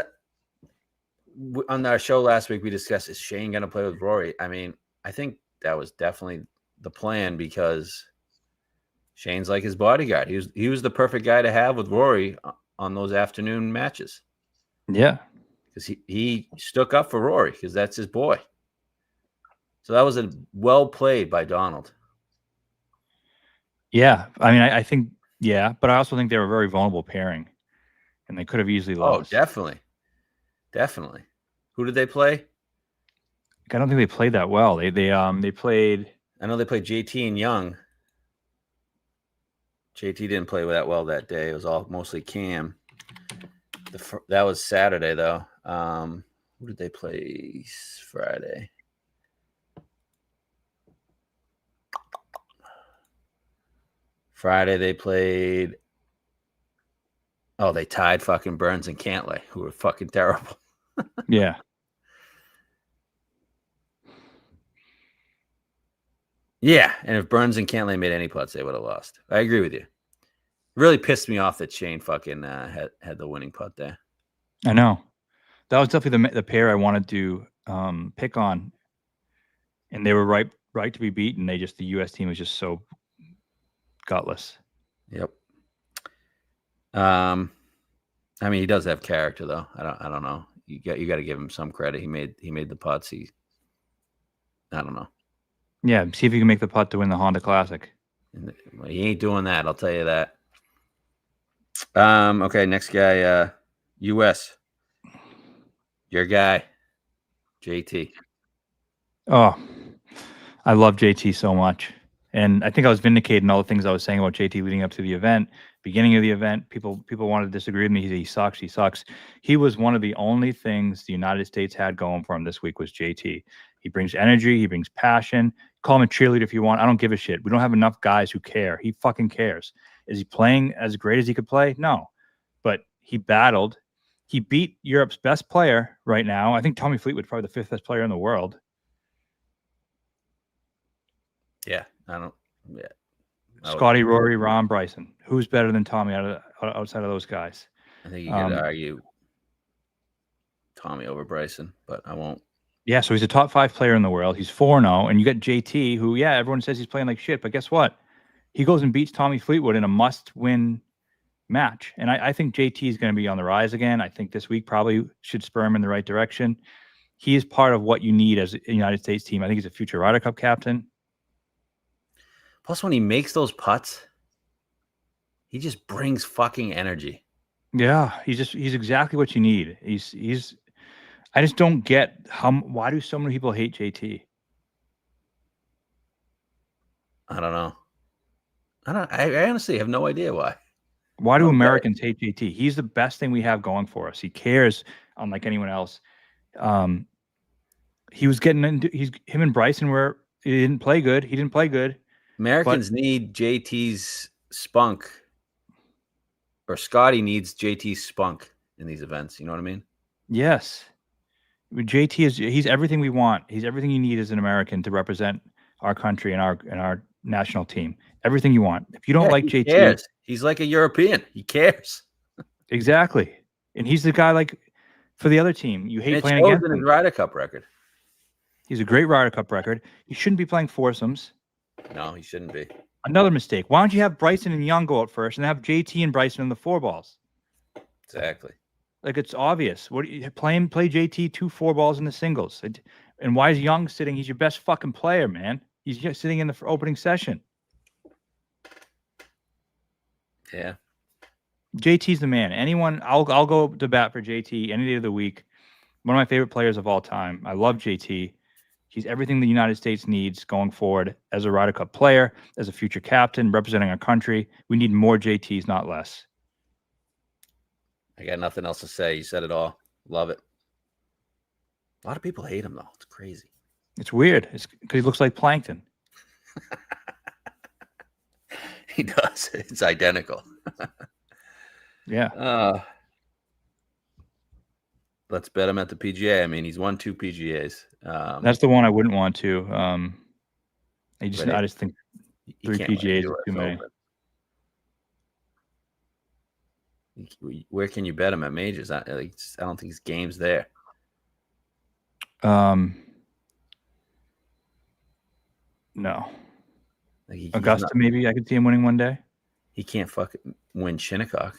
on our show last week, we discussed, is Shane going to play with Rory? I mean, I think that was definitely the plan because Shane's like his bodyguard. He was the perfect guy to have with Rory on those afternoon matches.
Yeah.
because he stuck up for Rory because that's his boy. So that was a well played by Donald.
Yeah, I mean, I think, yeah, but I also think they were a very vulnerable pairing, and they could have easily lost.
Oh, definitely. Who did they play?
I don't think they played that well. They played.
I know they played JT and Young. JT didn't play that well that day. It was all mostly Cam. That was Saturday though. Who did they play Friday? Friday they played. Oh, they tied fucking Burns and Cantlay, who were fucking terrible.
Yeah.
Yeah, and if Burns and Cantlay made any putts, they would have lost. I agree with you. It really pissed me off that Shane fucking had the winning putt there.
I know. That was definitely the pair I wanted to pick on, and they were right to be beaten. The U.S. team was just so gutless.
Yep. I mean, he does have character though. I don't know. You got to give him some credit. He made the putts. I don't know.
Yeah, see if you can make the putt to win the Honda Classic.
He ain't doing that. I'll tell you that. Okay, next guy. U.S. Your guy, JT.
Oh, I love JT so much. And I think I was vindicating all the things I was saying about JT leading up to the event. Beginning of the event, people wanted to disagree with me. He sucks. He sucks. He was one of the only things the United States had going for him this week was JT. He brings energy. He brings passion. Call him a cheerleader if you want. I don't give a shit. We don't have enough guys who care. He fucking cares. Is he playing as great as he could play? No. But he battled. He beat Europe's best player right now. I think Tommy Fleetwood's probably the 5th best player in the world.
Yeah, I don't. Yeah.
Scotty, Rory, Rahm, Bryson. Who's better than Tommy outside of those guys?
I think you could argue Tommy over Bryson, but I won't.
Yeah, so he's a top 5 player in the world. He's 4-0, and you got JT, who, yeah, everyone says he's playing like shit, but guess what? He goes and beats Tommy Fleetwood in a must-win match, and I think JT is going to be on the rise again. I think this week probably should spur him in the right direction. He is part of what you need as a United States team. I think he's a future Ryder Cup captain.
Plus, when he makes those putts, he just brings fucking energy.
Yeah, he's exactly what you need. He's. I just don't get why do so many people hate JT?
I don't know. I honestly have no idea why.
Why do Americans hate JT? He's the best thing we have going for us. He cares unlike anyone else. He was getting into him and Bryson where he didn't play good. He didn't play good.
Americans need JT's spunk, or Scotty needs JT's spunk in these events. You know what I mean?
Yes. JT he's everything we want. He's everything you need as an American to represent our country and our national team. Everything you want. If you don't like JT,
cares. He's like a European. He cares.
Exactly. And he's the guy like for the other team. You hate playing against him.
His Ryder Cup record.
He's a great Ryder Cup record. He shouldn't be playing foursomes.
No, he shouldn't be.
Another mistake. Why don't you have Bryson and Young go out first and have JT and Bryson in the 4 balls?
Exactly.
Like it's obvious. What play JT 2 4 balls in the singles. And why is Young sitting? He's your best fucking player, man. He's just sitting in the opening session.
Yeah.
JT's the man. I'll go to bat for JT any day of the week. One of my favorite players of all time. I love JT. He's everything the United States needs going forward as a Ryder Cup player, as a future captain, representing our country. We need more JTs, not less.
I got nothing else to say. You said it all. Love it. A lot of people hate him, though. It's crazy.
It's weird. It's because he looks like plankton.
He does. It's identical.
Yeah.
Let's bet him at the PGA. I mean, he's won 2 PGAs.
That's the one I wouldn't want to. I just think 3 PGAs is too many.
Where can you bet him at majors? I don't think his game's there.
No. Augusta, maybe I could see him winning one day.
He can't win Shinnecock.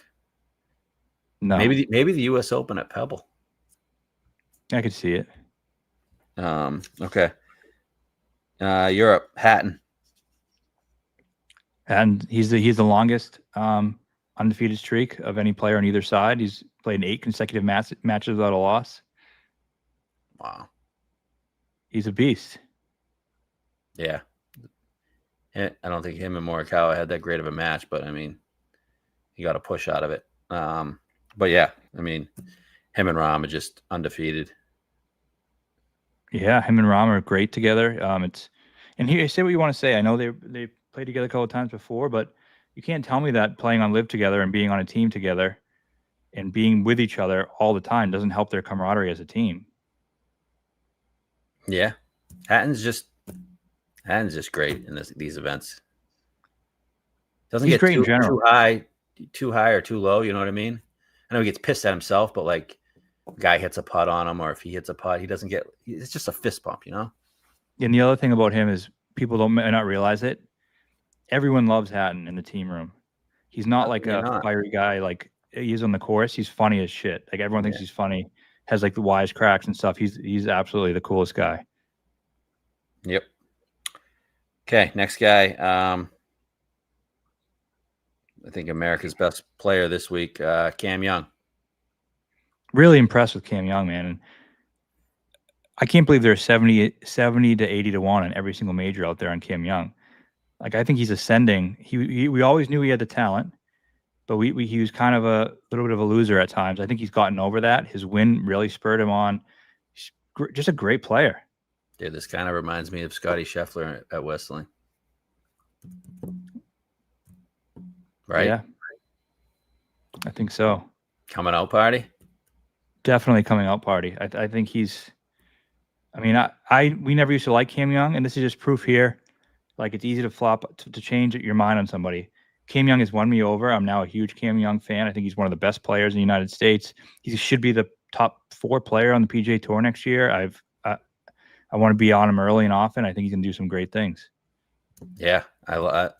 No.
Maybe the U.S. Open at Pebble.
I could see it.
Okay. Europe, Hatton.
And he's the longest undefeated streak of any player on either side. He's played 8 consecutive matches without a loss.
Wow.
He's a beast.
Yeah. I don't think him and Morikawa had that great of a match, but I mean, he got a push out of it. But yeah, I mean, him and Rahm are just undefeated.
Yeah, him and Rahm are great together. And here, say what you want to say. I know they played together a couple of times before, but you can't tell me that playing on Live together and being on a team together and being with each other all the time doesn't help their camaraderie as a team.
Yeah, Hatton's just great in these events. Doesn't
He's
get
great in general.
too high or too low. You know what I mean? I know he gets pissed at himself, but like, guy hits a putt on him, or if he hits a putt, he doesn't get. It's just a fist bump, you know.
And the other thing about him is people may not realize it. Everyone loves Hatton in the team room. He's not like a fiery guy like he is on the course. He's funny as shit. Like everyone thinks he's funny. Has like the wise cracks and stuff. He's absolutely the coolest guy.
Yep. Okay, next guy. I think America's best player this week, Cam Young.
Really impressed with Cam Young, man. And I can't believe there's 70 to 80 to 1 on every single major out there on Cam Young. Like, I think he's ascending. We always knew he had the talent, but he was kind of a little bit of a loser at times. I think he's gotten over that. His win really spurred him on. He's just a great player.
Dude, this kind of reminds me of Scotty Scheffler at Westling. Right?
Yeah. I think so.
Coming out party?
Definitely coming out party. I think he's – I mean, we never used to like Cam Young, and this is just proof here. Like, it's easy to flop to change your mind on somebody. Cam Young has won me over. I'm now a huge Cam Young fan. I think he's one of the best players in the United States. He should be the top 4 player on the PGA Tour next year. I want to be on him early and often. I think he's going to do some great things.
Yeah, I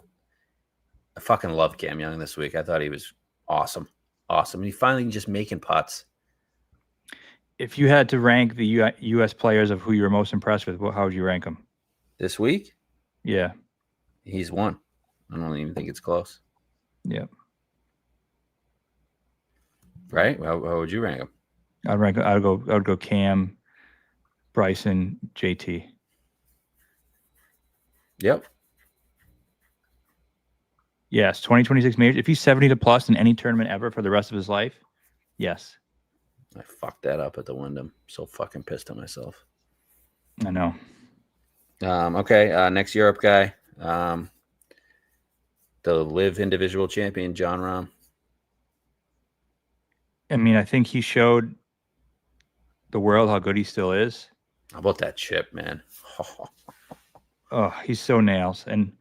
fucking love Cam Young this week. I thought he was awesome. Awesome. He finally just making putts.
If you had to rank the U.S. players of who you were most impressed with, how would you rank them?
This week?
Yeah.
He's won. I don't even think it's close.
Yeah.
Right? How would you rank him?
I would go Cam, Bryson, JT.
Yep.
Yes, 2026 majors. If he's 70 to plus in any tournament ever for the rest of his life, yes.
I fucked that up at the Wyndham. So fucking pissed at myself.
I know.
Okay, next Europe guy. The Live individual champion, John Rahm.
I mean, I think he showed the world how good he still is.
How about that chip, man?
Oh, he's so nails. And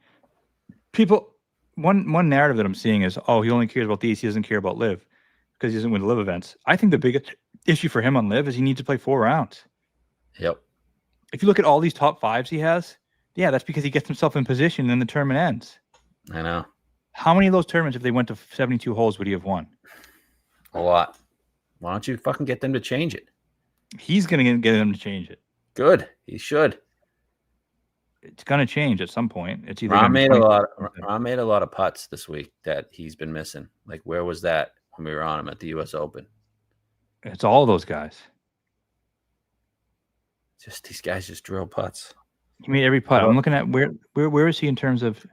people, one narrative that I'm seeing is, oh, he only cares about these. He doesn't care about Live because he doesn't win Live events. I think the biggest issue for him on Live is he needs to play 4 rounds.
Yep.
If you look at all these top 5s he has, yeah, that's because he gets himself in position and then the tournament ends.
I know.
How many of those tournaments, if they went to 72 holes, would he have won?
A lot. Why don't you fucking get them to change it?
He's going to get them to change it.
Good. He should.
It's going to change at some point. It's either
Rahm made a lot of putts this week that he's been missing. Like, where was that when we were on him at the U.S. Open?
It's all those guys.
Just these guys just drill putts.
He made every putt. I'm looking at where is he in terms of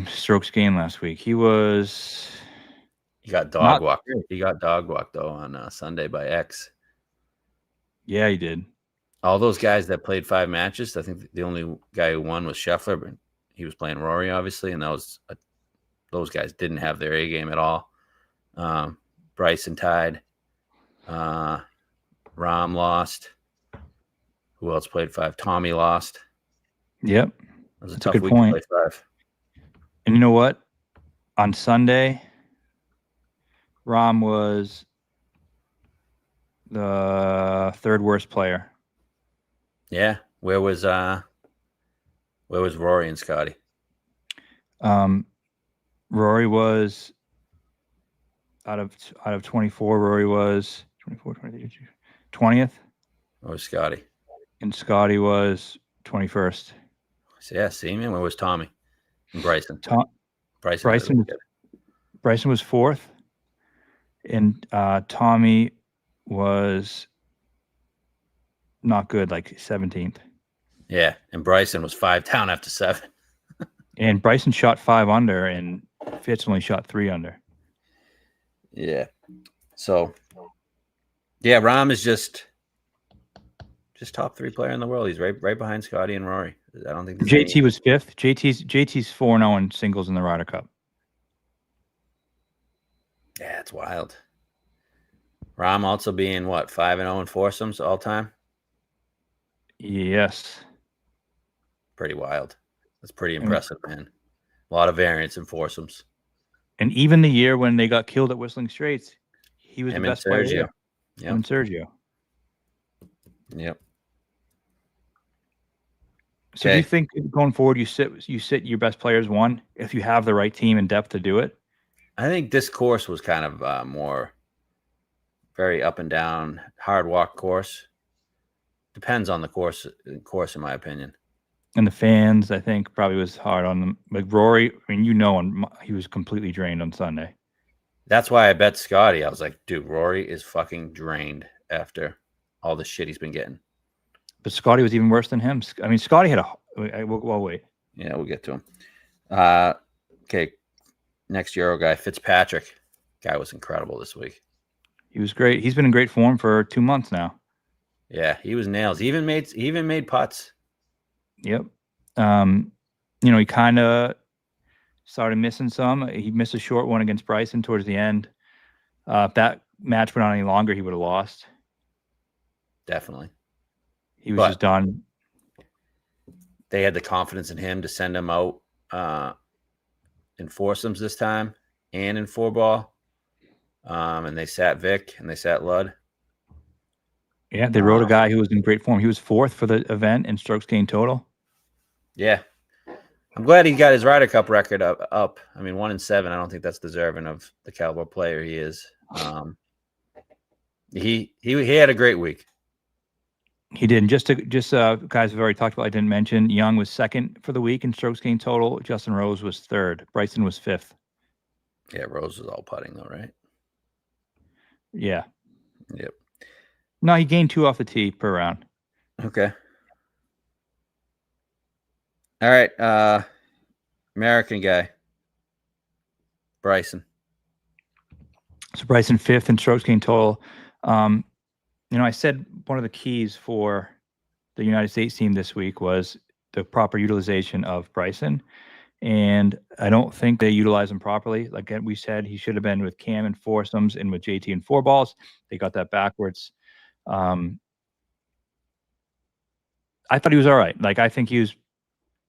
strokes gained last week? He
got dog walked. He got dog walked though on Sunday by X.
Yeah, he did.
All those guys that played 5 matches, I think the only guy who won was Scheffler, but he was playing Rory, obviously, and those guys didn't have their A game at all. Bryson tied. Rahm lost. Who else played 5? Tommy lost.
Yep.
That was a tough week to play 5.
And you know what? On Sunday, Rahm was the 3rd worst player.
Yeah. Where was Rory and Scotty?
Rory was out of 24. Rory was 24, 23. 20th.
Or was Scotty?
And Scotty was 21st.
So, yeah, see, man, where was Tommy and Bryson?
Bryson was 4th, and Tommy was not good, like 17th.
Yeah, and Bryson was 5 down after 7.
And Bryson shot 5 under, and Fitz only shot 3 under.
Yeah. So, yeah, Rahm is just top 3 player in the world. He's right behind Scotty and Rory. I don't think
JT was 5th. JT's 4-0 in singles in the Ryder Cup.
Yeah, it's wild. Rahm also being what, 5-0 in foursomes all time?
Yes.
Pretty wild. That's pretty impressive, man. A lot of variance in foursomes.
And even the year when they got killed at Whistling Straits, he was
Him
the best player there.
Yep.
And Sergio.
Yep.
So do you think going forward you sit your best players 1 if you have the right team and depth to do it?
I think this course was kind of more very up and down, hard walk course. Depends on the course, in my opinion.
And the fans, I think, probably was hard on them. Like Rory, I mean, he was completely drained on Sunday.
That's why I bet Scotty. I was like, dude, Rory is fucking drained after all the shit he's been getting.
But Scotty was even worse than him. I mean, Scotty had well, wait.
Yeah, we'll get to him. Okay, next Euro guy, Fitzpatrick. Guy was incredible this week. He
was great. He's been in great form for 2 months now.
Yeah, he was nails. He even made putts.
Yep. He kind of started missing some. He missed a short one against Bryson towards the end. If that match went on any longer, he would have lost.
Definitely.
He was just done.
They had the confidence in him to send him out in foursomes this time and in 4-ball. And they sat Vic and they sat Ludd.
Yeah, they rode a guy who was in great form. He was 4th for the event in strokes gained total.
Yeah. I'm glad he got his Ryder Cup record up. I mean, 1-7. I don't think that's deserving of the caliber player he is. He had a great week.
He did. And just guys we've already talked about, I didn't mention, Young was 2nd for the week in strokes gained total. Justin Rose was 3rd. Bryson was 5th.
Yeah, Rose was all putting though, right?
Yeah.
Yep.
No, he gained 2 off the tee per round.
Okay. All right. American guy. Bryson.
So Bryson 5th in strokes gained total. I said one of the keys for the United States team this week was the proper utilization of Bryson. And I don't think they utilize him properly. Like we said, he should have been with Cam in foursomes and with JT in 4-balls. They got that backwards. I thought he was all right. Like, I think he was.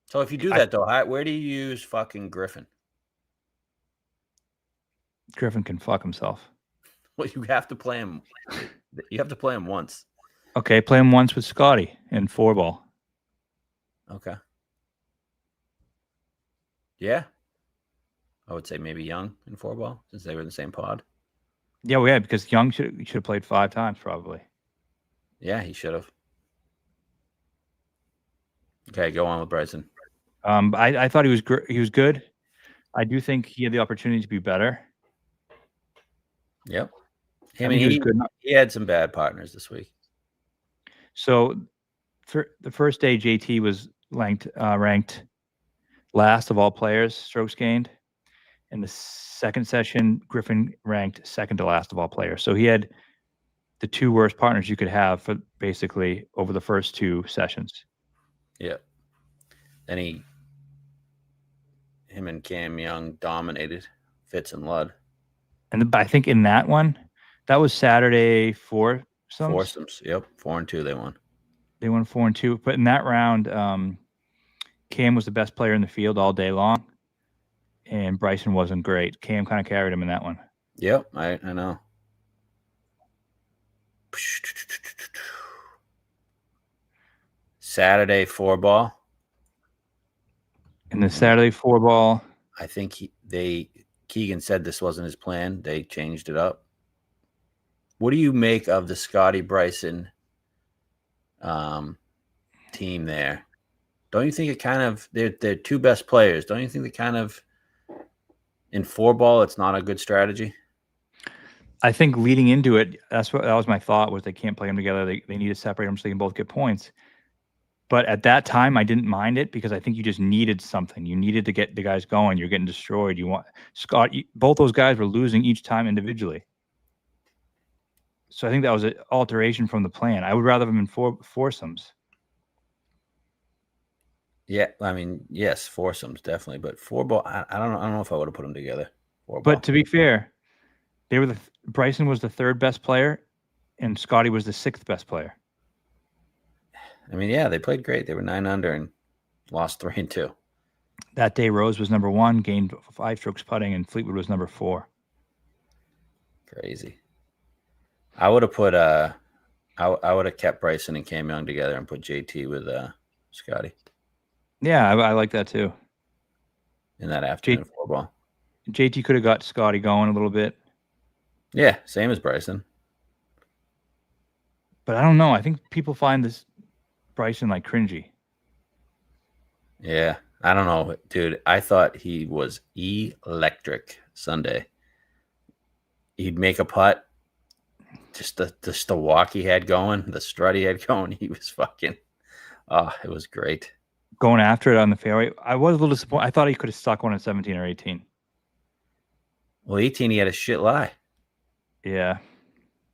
So if you do that, though, where do you use fucking Griffin?
Griffin can fuck himself.
Well, you have to play him. You have to play him once.
Okay, play him once with Scotty in 4-ball.
Okay. Yeah. I would say maybe Young in 4-ball since they were in the same pod.
Yeah, well, yeah, because Young should have played 5 times probably.
Yeah, he should have. Okay, go on with Bryson.
I thought he was good. I do think he had the opportunity to be better.
Yep. I mean, he was good. He had some bad partners this week.
So for the first day, JT was ranked last of all players, strokes gained. In the second session, Griffin ranked 2nd to last of all players. So he had the 2 worst partners you could have for basically over the first 2 sessions.
Yeah. Then him and Cam Young dominated Fitz and Ludd.
And I think in that one, that was Saturday foursomes.
Foursomes, yep. 4-2 they won.
They won 4-2. But in that round, Cam was the best player in the field all day long. And Bryson wasn't great. Cam kind of carried him in that one.
Yep, I know. Saturday 4-ball.
In the Saturday 4-ball,
I think Keegan said this wasn't his plan. They changed it up. What do you make of the Scotty Bryson team there? Don't you think it kind of they're two best players? Don't you think they kind of in 4-ball it's not a good strategy?
I think leading into it, that was my thought, was they can't play them together. They need to separate them so they can both get points. But at that time, I didn't mind it because I think you just needed something. You needed to get the guys going. You're getting destroyed. Both those guys were losing each time individually. So I think that was an alteration from the plan. I would rather have them in foursomes.
Yeah, I mean, yes, foursomes definitely, but 4-ball, I don't know if I would have put them together. 4-ball.
But to be fair, Bryson was the third best player, and Scotty was the sixth best player.
I mean, yeah, they played great. They were 9 under and lost 3 and 2.
That day, Rose was number 1, gained 5 strokes putting, and Fleetwood was number 4.
Crazy. I would have put I would have kept Bryson and Cam Young together and put JT with Scotty.
Yeah, I like that too.
In that afternoon 4-ball.
JT could have got Scotty going a little bit.
Yeah, same as Bryson.
But I don't know. I think people find this Bryson like cringy.
Yeah, I don't know, dude. I thought he was electric Sunday. He'd make a putt. Just the walk he had going, the strut he had going. He was fucking. Oh, it was great.
Going after it on the fairway. I was a little disappointed. I thought he could have stuck one at 17 or 18.
Well, 18, he had a shit lie.
Yeah.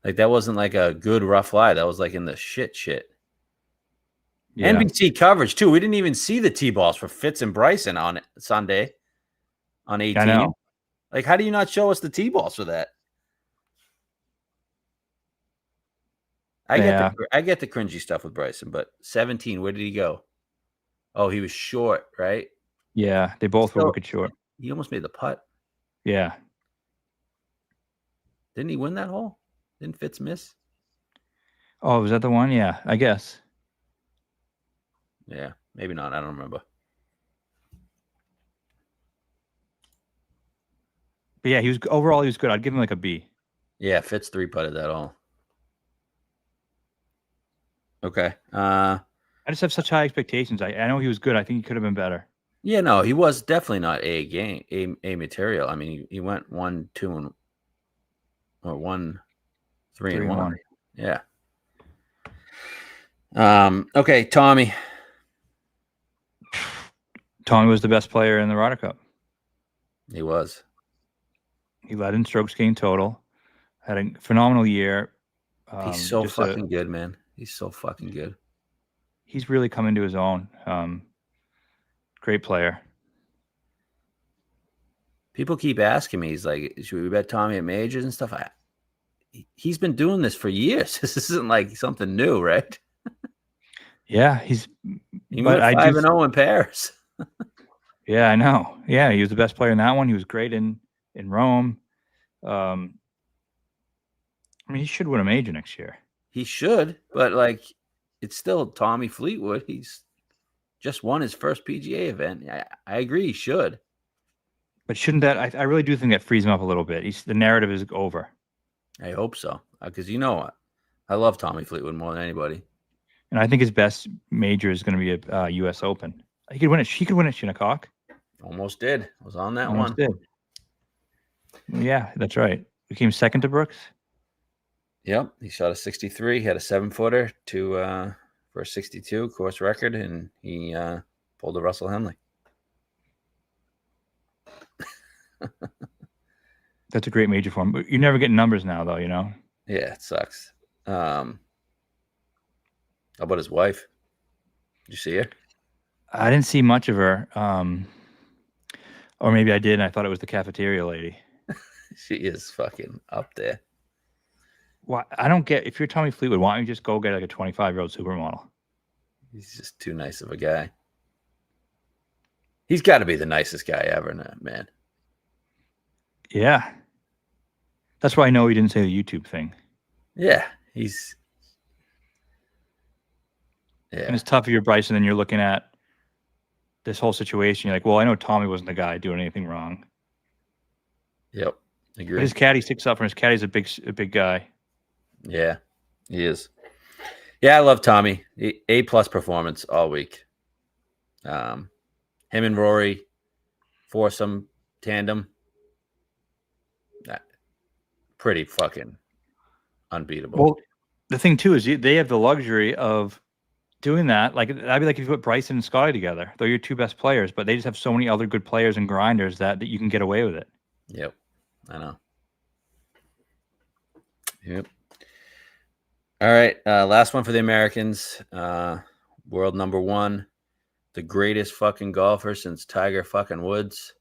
Like, that wasn't like a good rough lie. That was like in the shit.
Yeah.
NBC coverage, too. We didn't even see the tee balls for Fitz and Bryson on Sunday on 18.
I know.
Like, how do you not show us the tee balls for that? I get the cringy stuff with Bryson, but 17, where did he go? Oh, he was short, right?
Yeah, they both were wicked short.
He almost made the putt.
Yeah.
Didn't he win that hole? Didn't Fitz miss?
Oh, was that the one? Yeah, I guess.
Yeah, maybe not. I don't remember.
But yeah, overall he was good. I'd give him like a B.
Yeah, Fitz 3-putted that hole. Okay.
I just have such high expectations. I know he was good. I think he could have been better.
Yeah, no, he was definitely not A material. I mean, he went 1, 2, or 1, 3 and 1. Yeah. Okay, Tommy.
Tommy was the best player in the Ryder Cup.
He was.
He led in strokes gained total. Had a phenomenal year.
He's so fucking good, man. He's so fucking good.
He's really come into his own. Great player.
People keep asking me, he's like, should we bet Tommy at majors and stuff? He's been doing this for years. This isn't like something new, right?
Yeah,
he went 5-0 in Paris.
Yeah, I know. Yeah, he was the best player in that one. He was great in Rome. I mean, he should win a major next year.
He should, but like, it's still Tommy Fleetwood. He's just won his first PGA event. I agree, he should.
But shouldn't that? I really do think that frees him up a little bit. The narrative is over.
I hope so, because you know what? I love Tommy Fleetwood more than anybody.
And I think his best major is going to be a U.S. Open. He could win it. He could win at Shinnecock.
Almost did. I was on that
Almost
one.
Did. Yeah, that's right. He came second to Brooks.
Yep, he shot a 63. He had a 7-footer for a 62 course record, and he pulled a Russell Henley.
That's a great major for him. But you never get numbers now, though. You know.
Yeah, it sucks. How about his wife? Did you see her?
I didn't see much of her. Or maybe I did, and I thought it was the cafeteria lady.
She is fucking up there.
Why? I don't get. If you're Tommy Fleetwood, why don't you just go get like a 25-year-old supermodel?
He's just too nice of a guy. He's got to be the nicest guy ever, man.
Yeah. That's why I know he didn't say the YouTube thing.
Yeah, Yeah.
And it's tough if you're Bryson and you're looking at this whole situation. You're like, well, I know Tommy wasn't the guy doing anything wrong.
Yep. Agree.
But his caddy sticks up, and his caddy's a big guy.
Yeah, he is. Yeah, I love Tommy. A+ performance all week. Him and Rory, foursome tandem, pretty fucking unbeatable.
Well, the thing too is they have the luxury of doing that. Like that'd be like if you put Bryson and Scotty together. They're your two best players, but they just have so many other good players and grinders that you can get away with it.
Yep, I know. Yep. All right, last one for the Americans. World number one, the greatest fucking golfer since Tiger fucking Woods,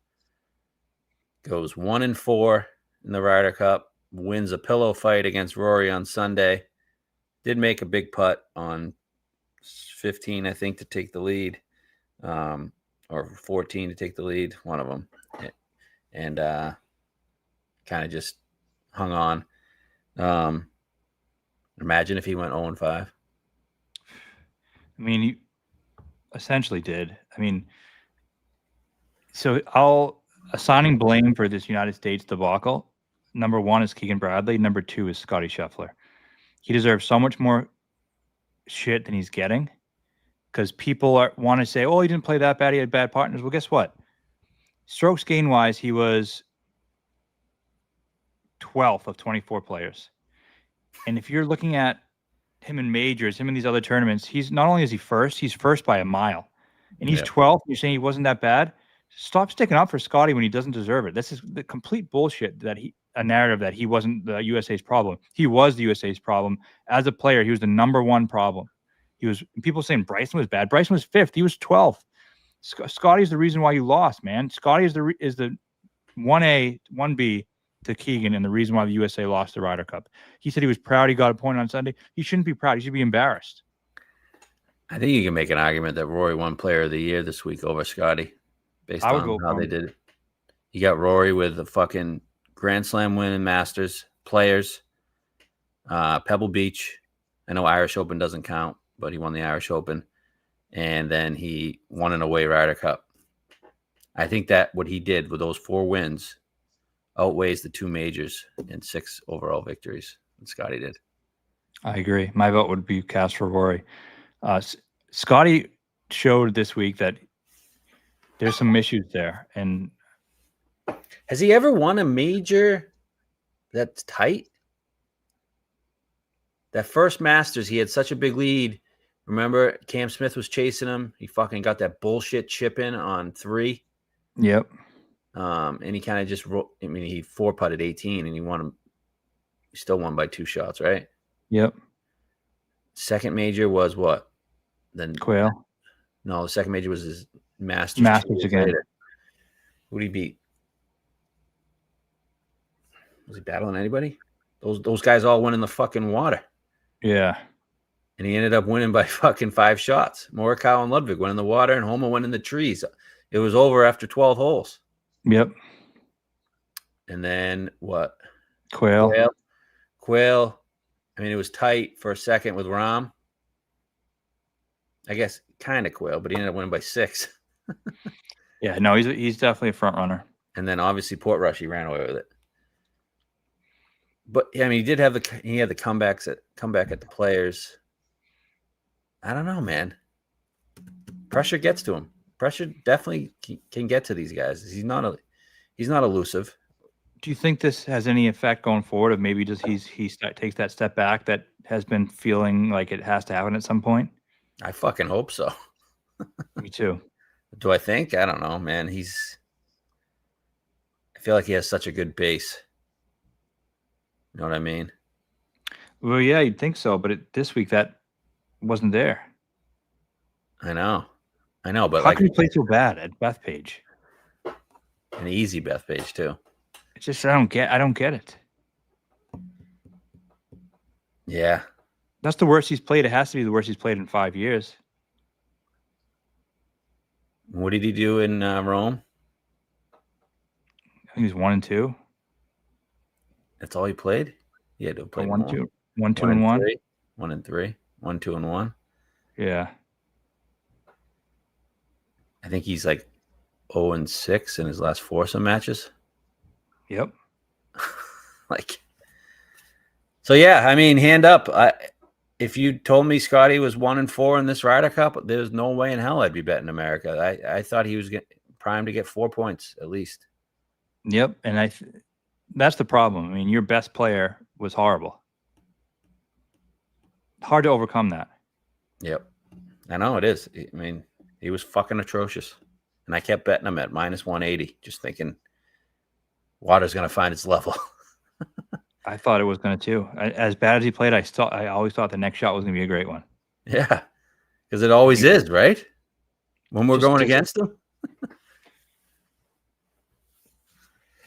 goes 1-4 in the Ryder Cup, wins a pillow fight against Rory on Sunday. Did make a big putt on 15, I think, to take the lead, or 14 to take the lead, one of them, and kind of just hung on. Imagine if he went 0-5.
I mean, he essentially did. I mean, so assigning blame for this United States debacle, number one is Keegan Bradley. Number two is Scotty Scheffler. He deserves so much more shit than he's getting because people want to say, oh, he didn't play that bad. He had bad partners. Well, guess what? Strokes gain wise, he was 12th of 24 players. And if you're looking at him in majors, him in these other tournaments, he's not only is he first, he's first by a mile. And he's 12th. You're saying he wasn't that bad? Stop sticking up for Scotty when he doesn't deserve it. This is the complete bullshit that a narrative that he wasn't the USA's problem. He was the USA's problem. As a player, he was the number one problem. People saying Bryson was bad. Bryson was 5th. He was 12th. Scotty's the reason why you lost, man. Scotty is the 1A, 1B to Keegan and the reason why the USA lost the Ryder Cup. He said he was proud he got a point on Sunday. He shouldn't be proud. He should be embarrassed.
I think you can make an argument that Rory won Player of the Year this week over Scotty, based on how they did it. You got Rory with the fucking Grand Slam win in Masters, Players, Pebble Beach. I know Irish Open doesn't count, but he won the Irish Open. And then he won an away Ryder Cup. I think that what he did with those 4 wins outweighs the 2 majors and 6 overall victories that Scotty did.
I agree. My vote would be cast for Rory. Scotty showed this week that there's some issues there. And
has he ever won a major that's tight? That first Masters, he had such a big lead. Remember, Cam Smith was chasing him. He fucking got that bullshit chip in on 3.
Yep.
And he kind of just he 4-putted 18 and he won him. He still won by 2 shots, right?
Yep.
Second major was what? Then
Quail.
No, the second major was his Masters.
Masters again.
Who'd he beat? Was he battling anybody? Those guys all went in the fucking water.
Yeah.
And he ended up winning by fucking 5 shots. Morikawa and Ludwig went in the water and Homa went in the trees. It was over after 12 holes.
Yep.
And then what?
Quail.
I mean, it was tight for a second with Rahm. I guess kind of Quail, but he ended up winning by 6.
Yeah, no, he's definitely a front runner.
And then obviously Portrush, he ran away with it. But I mean, he had the comeback at the Players. I don't know, man. Pressure gets to him. Pressure definitely can get to these guys. He's not elusive.
Do you think this has any effect going forward? Of maybe just he takes that step back that has been feeling like it has to happen at some point?
I fucking hope so.
Me too.
Do I think? I don't know, man. I feel like he has such a good base. You know what I mean?
Well, yeah, you'd think so, but this week that wasn't there.
I know, but
how can you play so bad at Bethpage?
An easy Bethpage too.
It's just I don't get it.
Yeah,
that's the worst he's played. It has to be the worst he's played in 5 years.
What did he do in Rome?
I think he's 1-2.
That's all he played. He had to play
1-2, 1-2-1,
1-3, 1-2-1.
Yeah,
I think he's like 0-6 in his last foursome matches.
Yep.
Like, So yeah, I mean, hand up. If you told me Scotty was 1-4 in this Ryder Cup, there's no way in hell I'd be betting America. I thought he was primed to get 4 points at least.
Yep, and that's the problem. I mean, your best player was horrible. Hard to overcome that.
Yep, I know it is. I mean, he was fucking atrocious, and I kept betting him at -180, just thinking water's gonna find its level.
I thought it was going to too. As bad as he played, I always thought the next shot was going to be a great one.
Yeah, because it always is, right? When we're going against him.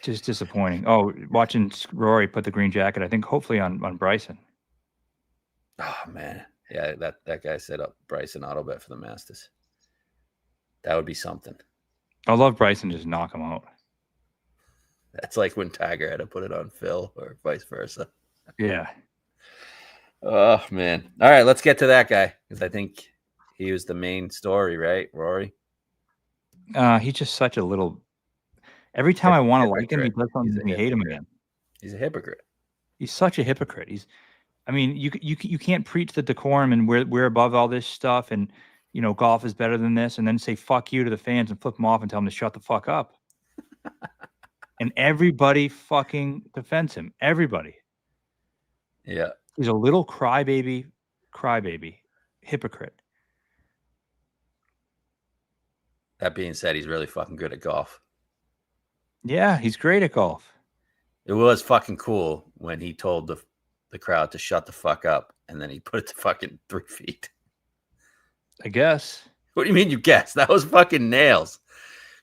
Just disappointing. Oh, watching Rory put the green jacket, I think hopefully on Bryson.
Oh man, yeah, that guy set up Bryson auto bet for the Masters. That would be something.
I love Bryson just knock him out.
That's like when Tiger had to put it on Phil or vice versa.
Yeah.
Oh man. All right, let's get to that guy because I think he was the main story, right, Rory?
He's just such a little. Every time I want to like him, he does something and we hate him again.
He's a hypocrite.
He's such a hypocrite. I mean, you can't preach the decorum and we're above all this stuff and golf is better than this, and then say fuck you to the fans and flip them off and tell them to shut the fuck up. And everybody fucking defends him. Everybody.
Yeah.
He's a little crybaby, hypocrite.
That being said, he's really fucking good at golf.
Yeah, he's great at golf.
It was fucking cool when he told the crowd to shut the fuck up, and then he put it to fucking 3 feet.
I guess.
What do you mean you guess? That was fucking nails.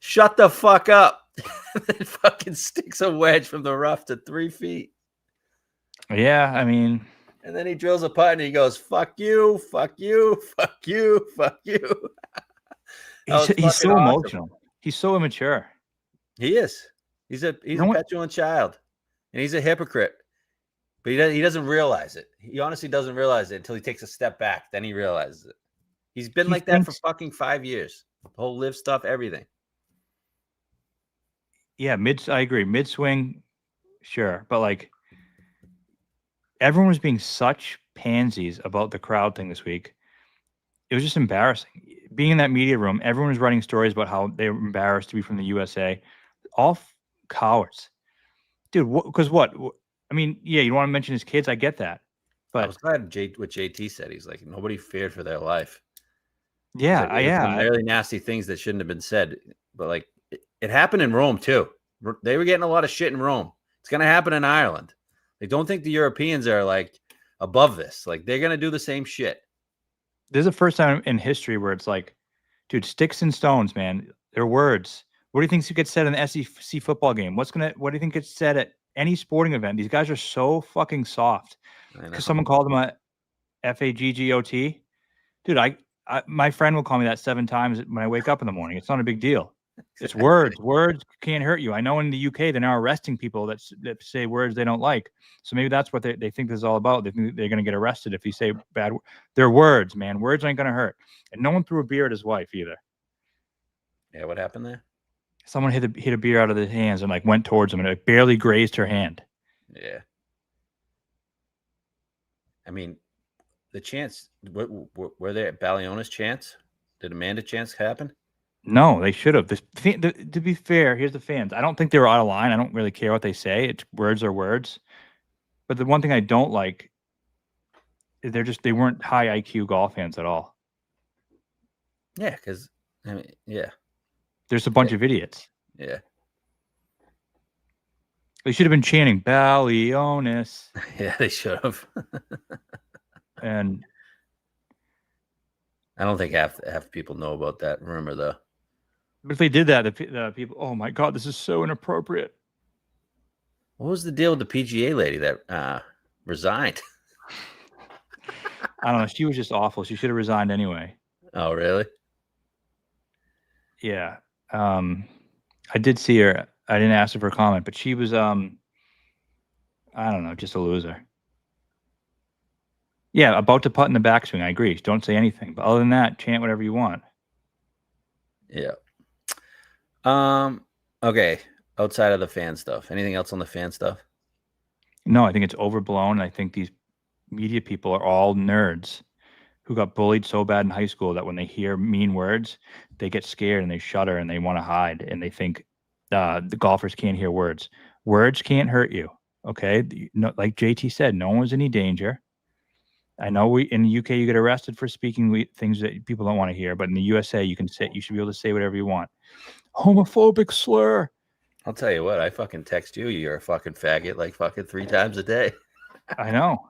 Shut the fuck up. Then fucking sticks a wedge from the rough to 3 feet.
Yeah, I mean.
And then he drills a putt and he goes, fuck you, fuck you, fuck you, fuck you.
He's so emotional. He's so immature.
He is. He's a petulant child. And he's a hypocrite. But he doesn't realize it. He honestly doesn't realize it until he takes a step back. Then he realizes it. He's been like that for fucking 5 years. The whole live stuff, everything.
Yeah, I agree. Mid swing, sure. But like everyone was being such pansies about the crowd thing this week. It was just embarrassing. Being in that media room, everyone was writing stories about how they were embarrassed to be from the USA. All cowards. Dude, because what? I mean, yeah, you don't want to mention his kids. I get that. But
I was glad what JT said. He's like, nobody feared for their life.
Yeah,
like, some really nasty things that shouldn't have been said. But like, it happened in Rome too. They were getting a lot of shit in Rome. It's going to happen in Ireland. They don't think the Europeans are like above this. Like they're going to do the same shit.
This is the first time in history where it's like, dude, sticks and stones, man. They're words. What do you think gets said in the SEC football game? What do you think gets said at any sporting event? These guys are so fucking soft. Because someone called them a FAGGOT. Dude, my friend will call me that 7 times when I wake up in the morning. It's not a big deal. It's words. Words can't hurt you. I know in the UK they're now arresting people that say words they don't like. So maybe that's what they think this is all about. They think they're going to get arrested if you say bad. They're words, man. Words ain't going to hurt. And no one threw a beer at his wife either.
Yeah, what happened there?
Someone hit a beer out of his hands and like went towards him and it barely grazed her hand.
Yeah. I mean, the chance. Were there at Balliona's chance? Did Amanda chance happen?
No, they should have. To be fair, here's the fans. I don't think they were out of line. I don't really care what they say. Words are words. But the one thing I don't like is they weren't high IQ golf fans at all.
Yeah, because I mean, yeah.
There's a bunch of idiots.
Yeah.
They should have been chanting Ballionis.
Yeah, they should have.
And
I don't think half people know about that rumor though.
But if they did that, the people, oh my God, this is so inappropriate.
What was the deal with the PGA lady that resigned?
I don't know. She was just awful. She should have resigned anyway.
Oh, really?
Yeah. I did see her. I didn't ask her for a comment, but she was, I don't know, just a loser. Yeah, about to putt in the backswing. I agree. Don't say anything. But other than that, chant whatever you want.
Yeah. Okay. Outside of the fan stuff, anything else on the fan stuff?
No, I think it's overblown. I think these media people are all nerds who got bullied so bad in high school that when they hear mean words, they get scared and they shudder and they want to hide and they think the golfers can't hear words. Words can't hurt you. Okay. Like JT said, no one was in any danger. I know we in the UK you get arrested for speaking things that people don't want to hear, but in the USA you should be able to say whatever you want. Homophobic slur.
I'll tell you what, I fucking text you, you're a fucking faggot like fucking 3 times a day.
I know.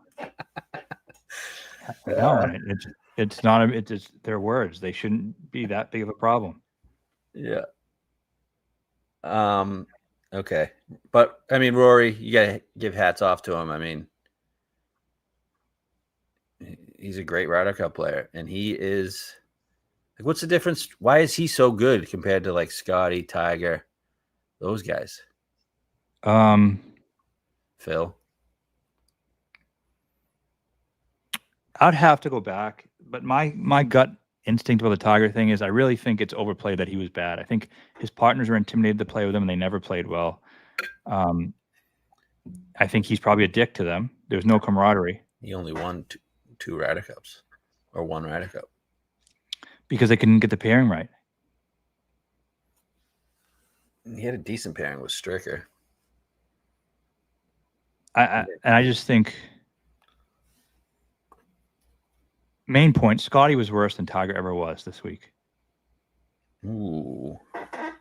No, and it's not. It's just their words. They shouldn't be that big of a problem.
Yeah. Okay, but I mean, Rory, you gotta give hats off to him. I mean, he's a great Ryder Cup player, and he is. Like, what's the difference? Why is he so good compared to like Scotty, Tiger, those guys? Phil.
I'd have to go back, but my gut instinct with the Tiger thing is I really think it's overplayed that he was bad. I think his partners were intimidated to play with him, and they never played well. I think he's probably a dick to them. There's no camaraderie.
He only won two Ryder Cups, or 1 Ryder Cup,
because they couldn't get the pairing right.
He had a decent pairing with Stricker.
I just think. Main point, Scotty was worse than Tiger ever was this week.
Ooh. I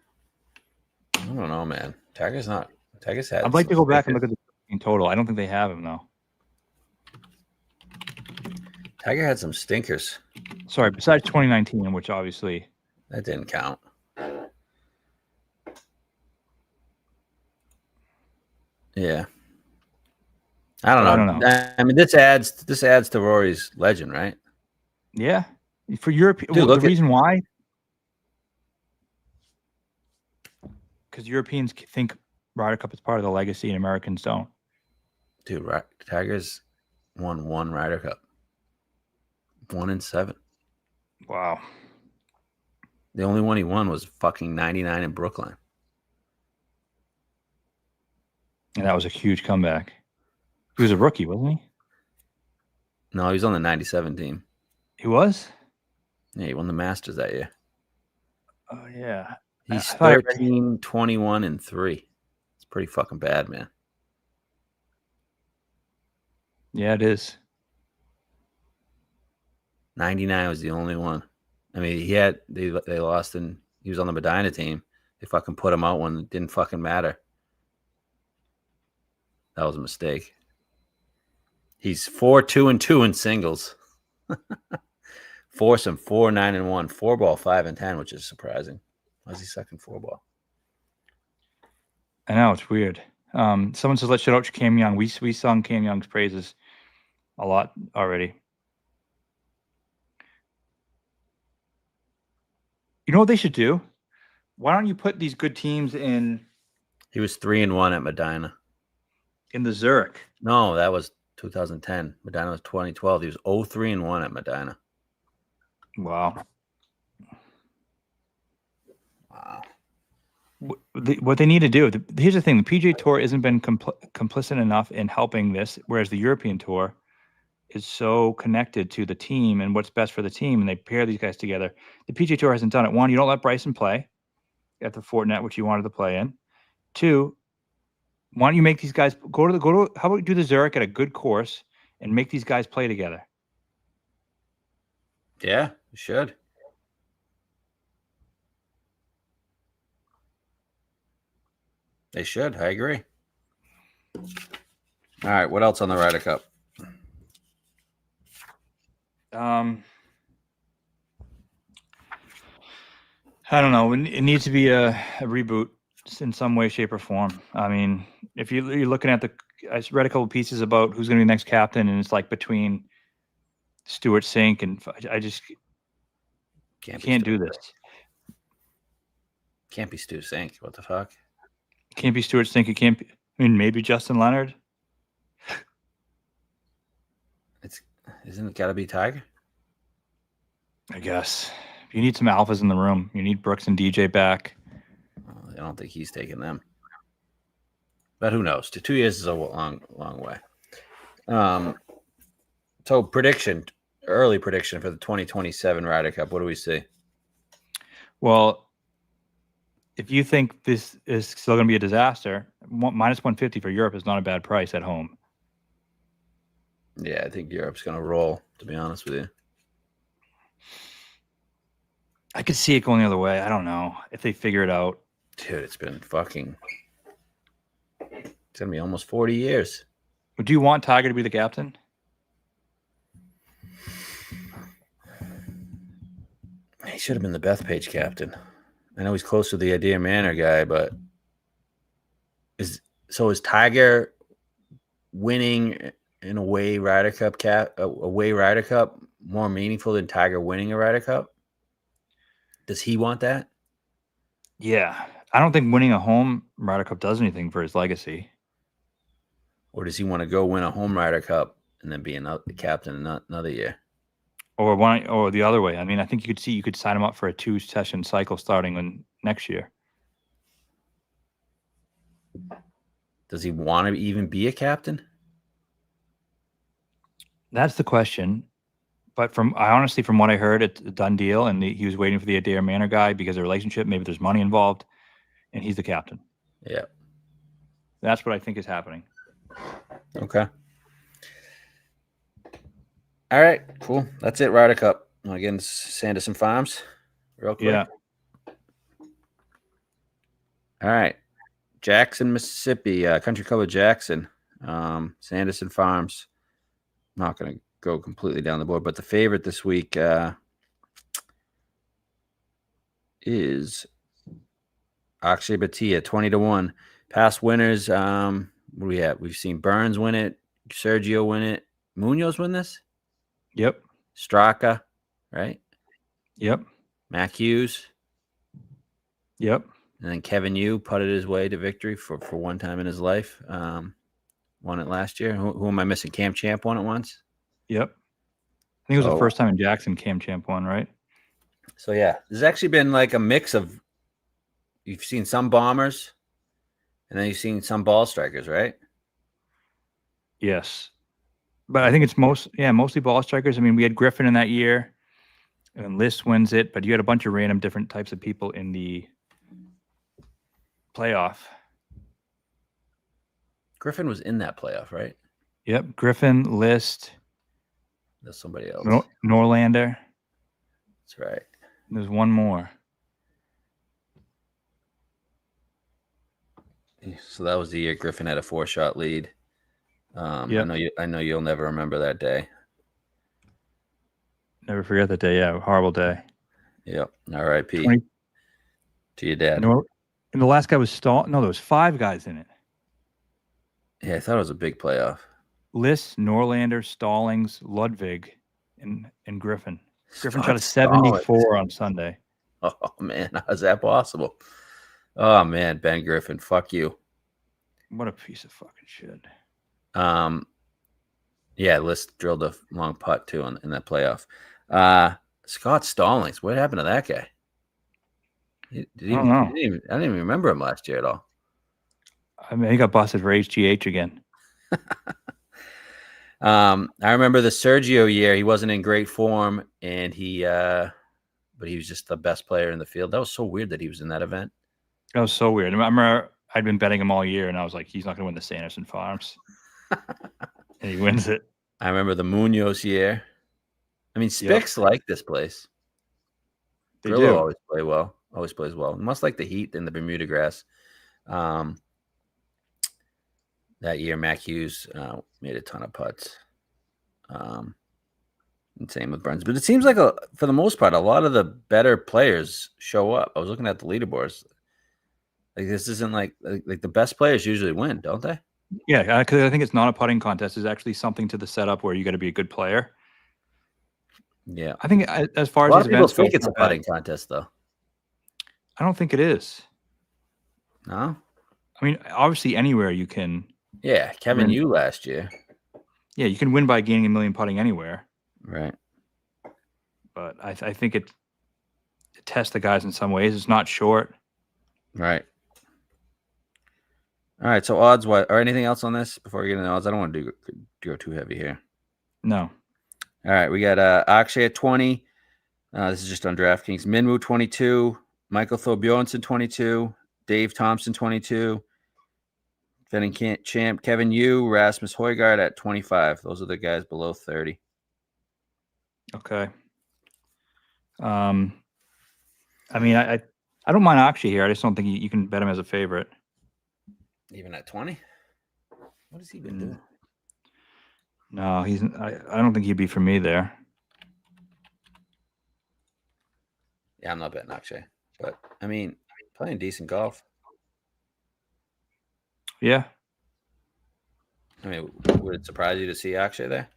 don't know, man. Tiger's had.
I'd like to go back and look at the total. I don't think they have him, though.
Tiger had some stinkers.
Sorry, besides 2019, which obviously...
That didn't count. Yeah. I don't know. I mean, this adds to Rory's legend, right?
Yeah, for Europe. Well, the reason why, because Europeans think Ryder Cup is part of the legacy, and Americans don't.
Dude, Tiger's won 1 Ryder Cup, 1 in 7.
Wow.
The only one he won was fucking 99 in Brooklyn,
and that was a huge comeback. He was a rookie, wasn't he?
No, he was on the 97 team.
He was?
Yeah, he won the Masters that year.
Oh, yeah.
He's 13, 21, and 3. It's pretty fucking bad, man.
Yeah, it is.
99 was the only one. I mean, they lost, and he was on the Medina team. They fucking put him out when it didn't fucking matter. That was a mistake. He's 4-2-2 in singles. Foursome 4-9-1, 4-ball 5-10, which is surprising. Why is he second 4-ball?
I know, it's weird. Someone says let's shout out Cam Young. We sung Cam Young's praises a lot already. You know what they should do? Why don't you put these good teams in?
He was 3-1 at Medina.
In the Zurich.
No, that was 2010. Medina was 2012. He was 0-3-1 at Medina.
Wow.
Wow.
What they need to do, here's the thing, the PGA Tour hasn't been complicit enough in helping this, whereas the European Tour is so connected to the team and what's best for the team, and they pair these guys together. The PGA Tour hasn't done it. One, you don't let Bryson play at the Fortinet, which you wanted to play in. Two, why don't you make these guys how about you do the Zurich at a good course and make these guys play together?
Yeah, you should. They should. I agree. All right. What else on the Ryder Cup?
I don't know. It needs to be a reboot in some way, shape, or form. I mean, if you're looking at I read a couple pieces about who's going to be the next captain, and it's like between Stuart Sink and I just can't do this.
Can't be Stu Sink. What the fuck?
Can't be Stuart Sink. It can't be. I mean, maybe Justin Leonard.
Isn't it got to be Tiger?
I guess you need some alphas in the room. You need Brooks and DJ back.
I don't think he's taking them. But who knows? 2 years is a long way. So early prediction for the 2027 Ryder Cup. What do we see?
Well, if you think this is still going to be a disaster, minus 150 for Europe is not a bad price at home.
Yeah, I think Europe's going to roll, to be honest with you.
I could see it going the other way. I don't know if they figure it out.
Dude, it's been fucking... It's going to be almost 40 years.
Would you want Tiger to be the captain?
He should have been the Bethpage captain. I know he's close to the Adair Manor guy, but is Tiger winning an away Ryder Cup more meaningful than Tiger winning a Ryder Cup? Does he want that?
Yeah. I don't think winning a home Ryder Cup does anything for his legacy.
Or does he want to go win a home Ryder Cup and then be the captain another year?
Or the other way. I mean, I think you could sign him up for a 2-session cycle starting next year.
Does he want to even be a captain?
That's the question. But from what I heard, it's a done deal, and he was waiting for the Adair Manor guy because of the relationship. Maybe there's money involved, and he's the captain.
Yeah.
That's what I think is happening.
Okay. All right, cool. That's it, Ryder Cup. Again, Sanderson Farms, real quick.
Yeah.
All right. Jackson, Mississippi, Country Club Jackson, Sanderson Farms. Not going to go completely down the board, but the favorite this week is Akshay Bhatia, 20-1. Past winners, what do we have? We've seen Burns win it, Sergio win it, Munoz win this?
Yep.
Straka, right?
Yep.
Mac Hughes.
Yep.
And then Kevin Yu putted his way to victory for one time in his life. Won it last year. Who am I missing? Cam Champ won it once?
Yep. I think it was the first time in Jackson Cam Champ won, right?
So, yeah, there's actually been like a mix of – you've seen some bombers and then you've seen some ball strikers, right?
Yes. But I think it's mostly ball strikers. I mean, we had Griffin in that year, and List wins it, but you had a bunch of random different types of people in the playoff.
Griffin was in that playoff, right?
Yep. Griffin, List.
That's somebody else.
Norlander.
That's right.
There's one more.
So that was the year Griffin had a 4-shot lead.
Yep.
I know you'll never remember that day.
Never forget that day. Yeah, horrible day.
Yep. R.I.P. to your dad.
And the last guy was Stahl. No, there was 5 guys in it.
Yeah, I thought it was a big playoff.
List, Norlander, Stallings, Ludwig, and Griffin. Griffin shot a
Stallings.
74 on Sunday.
Oh, man. How's that possible? Oh, man. Ben Griffin. Fuck you.
What a piece of fucking shit.
Yeah, List drilled a long putt, too, in that playoff. Scott Stallings. What happened to that guy? I didn't even remember him last year at all.
I mean, he got busted for HGH again.
I remember the Sergio year. He wasn't in great form, and but he was just the best player in the field. That was so weird that he was in that event.
That was so weird. I remember I'd been betting him all year, and I was like, he's not going to win the Sanderson Farms. And he wins it.
I remember the Munoz year. I mean, Spicks like this place.
They
Grillo
do.
Always plays well. Must like the heat and the Bermuda grass. That year, Mac Hughes made a ton of putts. And same with Burns. But it seems like, for the most part, a lot of the better players show up. I was looking at the leaderboards. Like, this isn't like the best players usually win, don't they?
Yeah, because I think it's not a putting contest. It's actually something to the setup where you got to be a good player.
Yeah.
I think as far as
a lot of people
events
think
go,
it's a putting contest, though.
I don't think it is.
No?
I mean, obviously, anywhere you can.
Yeah, Kevin Yu last year.
Yeah, you can win by gaining a million putting anywhere.
Right.
But I think it tests the guys in some ways. It's not short.
Right. All right, so odds what or anything else on this before we get into odds? I don't want to go too heavy here.
No.
All right, we got Akshay at 20. This is just on DraftKings. Minwoo 22, Michael Thorbjornsen 22, Dave Thompson 22, defending champ Kevin Yu, Rasmus Højgaard at 25. Those are the guys below 30.
Okay. I mean, I don't mind Akshay here. I just don't think you can bet him as a favorite.
Even at 20? What has he been doing?
No, he's. I don't think he'd be for me there.
Yeah, I'm not betting Akshay, but I mean, playing decent golf.
Yeah.
I mean, would it surprise you to see Akshay there?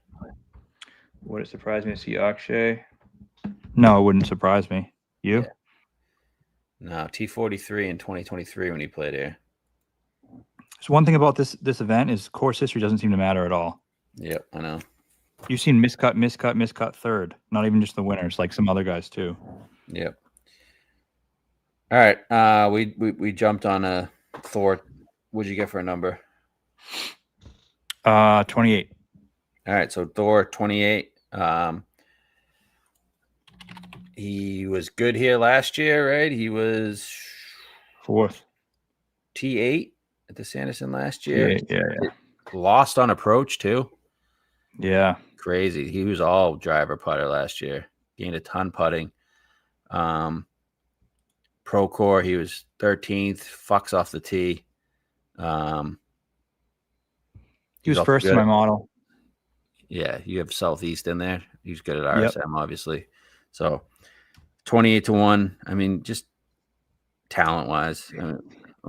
Would it surprise me to see Akshay? No, it wouldn't surprise me. You?
Yeah. No, T43 in 2023 when he played here.
So one thing about this event is course history doesn't seem to matter at all.
Yep, I know.
You've seen miscut third. Not even just the winners, like some other guys too.
Yep. All right. We jumped on Thor. What'd you get for a number?
28.
All right, so Thor 28. He was good here last year, right? He was
Fourth.
T8 at the Sanderson last year.
Yeah.
Lost on approach too.
Yeah.
Crazy. He was all driver putter last year. Gained a ton putting. Pro Core, he was 13th. Fucks off the tee.
He was first in my model.
Yeah, you have Southeast in there. He's good at RSM, obviously. So 28-1. I mean, just talent-wise. I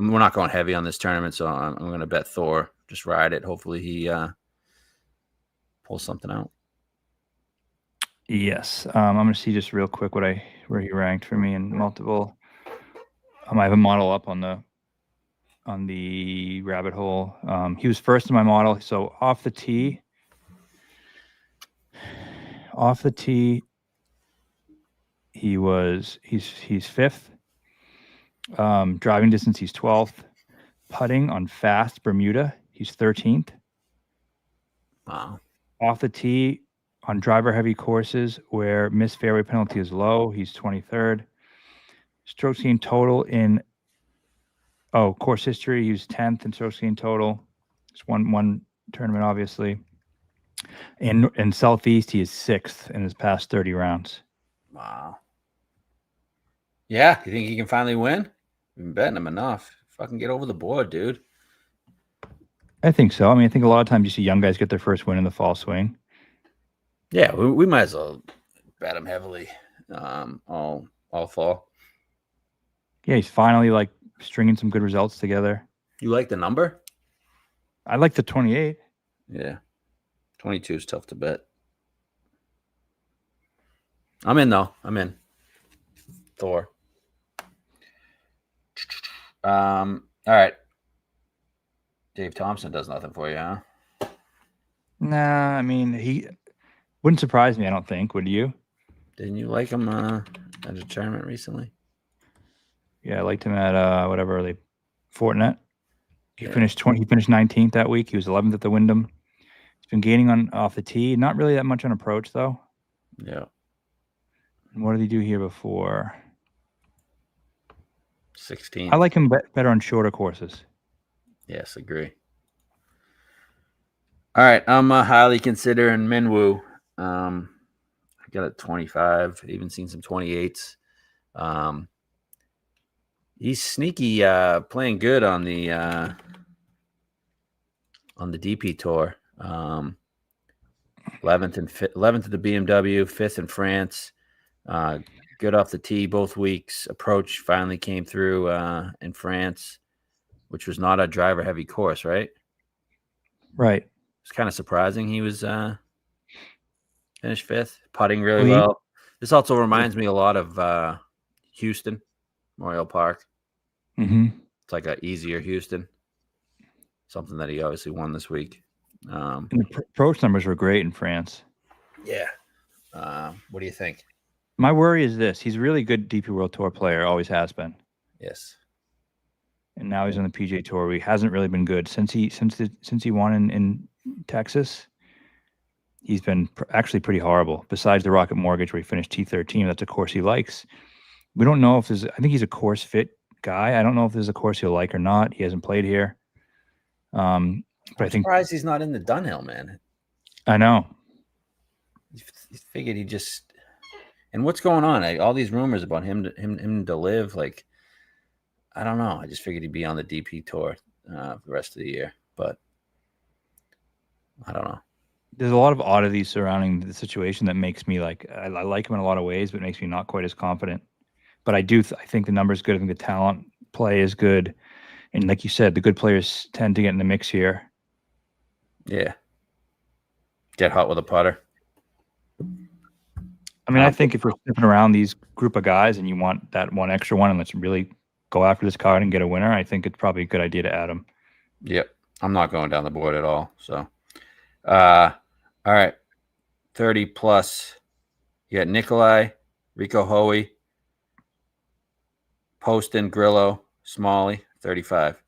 mean, we're not going heavy on this tournament, so I'm going to bet Thor. Just ride it. Hopefully he pulls something out.
Yes. I'm going to see just real quick where he ranked for me in multiple. I have a model up on the rabbit hole. He was first in my model. So off the tee, he's fifth. Driving distance, he's 12th. Putting on fast Bermuda, he's 13th.
Wow.
Off the tee on driver heavy courses where missed fairway penalty is low, he's 23rd. Strokes gained total in course history, he was 10th in strokes gained total. It's one tournament, obviously. In Southeast, he is 6th in his past 30 rounds.
Wow. Yeah, you think he can finally win? We've been betting him enough. Fucking get over the board, dude.
I think so. I mean, I think a lot of times you see young guys get their first win in the fall swing.
Yeah, we might as well bet him heavily all fall.
Yeah, he's finally like stringing some good results together.
You like the number?
I like the 28.
Yeah. 22 is tough to bet. I'm in, though. I'm in. Thor. All right. Dave Thompson does nothing for you, huh?
Nah, I mean, he wouldn't surprise me, I don't think. Would you?
Didn't you like him at a tournament recently?
Yeah, I liked him at Fortinet. He finished 19th that week. He was 11th at the Wyndham. He's been gaining off the tee. Not really that much on approach, though.
Yeah.
And what did he do here before?
16.
I like him better on shorter courses.
Yes, agree. All right, I'm highly considering Minwoo. I got a 25. Even seen some 28s. He's sneaky, playing good on the DP tour. 11th at the BMW, 5th in France. Good off the tee both weeks. Approach finally came through in France, which was not a driver heavy course, right?
Right.
It's kind of surprising he was finished 5th, putting really well. This also reminds me a lot of Houston, Memorial Park.
Mm-hmm.
It's like an easier Houston. Something that he obviously won this week.
And the approach numbers were great in France.
Yeah. What do you think?
My worry is this. He's a really good DP World Tour player, always has been.
Yes.
and now he's on the PGA Tour. He hasn't really been good since he won in Texas. He's been actually pretty horrible. Besides the Rocket Mortgage, where he finished T13, that's a course he likes. We don't know if there's. I think he's a course fit guy. I don't know if there's a course he'll like or not. He hasn't played here. But
I'm
I think
surprised he's not in the Dunhill, man.
I know.
You figured he just. And what's going on? All these rumors about him to live. Like, I don't know. I just figured he'd be on the DP tour for the rest of the year, but I don't know.
There's a lot of oddities surrounding the situation that makes me like. I like him in a lot of ways, but makes me not quite as confident. But I think the number's good. I think the talent play is good, and like you said, the good players tend to get in the mix here.
Yeah. Get hot with a putter.
I mean, I think if we're sniffing around these group of guys and you want that one extra one, and let's really go after this card and get a winner, I think it's probably a good idea to add him.
Yep. I'm not going down the board at all. So, all right. 30 plus. You got Nikolai, Rico Hoey, Poston, Grillo, Smalley, 35.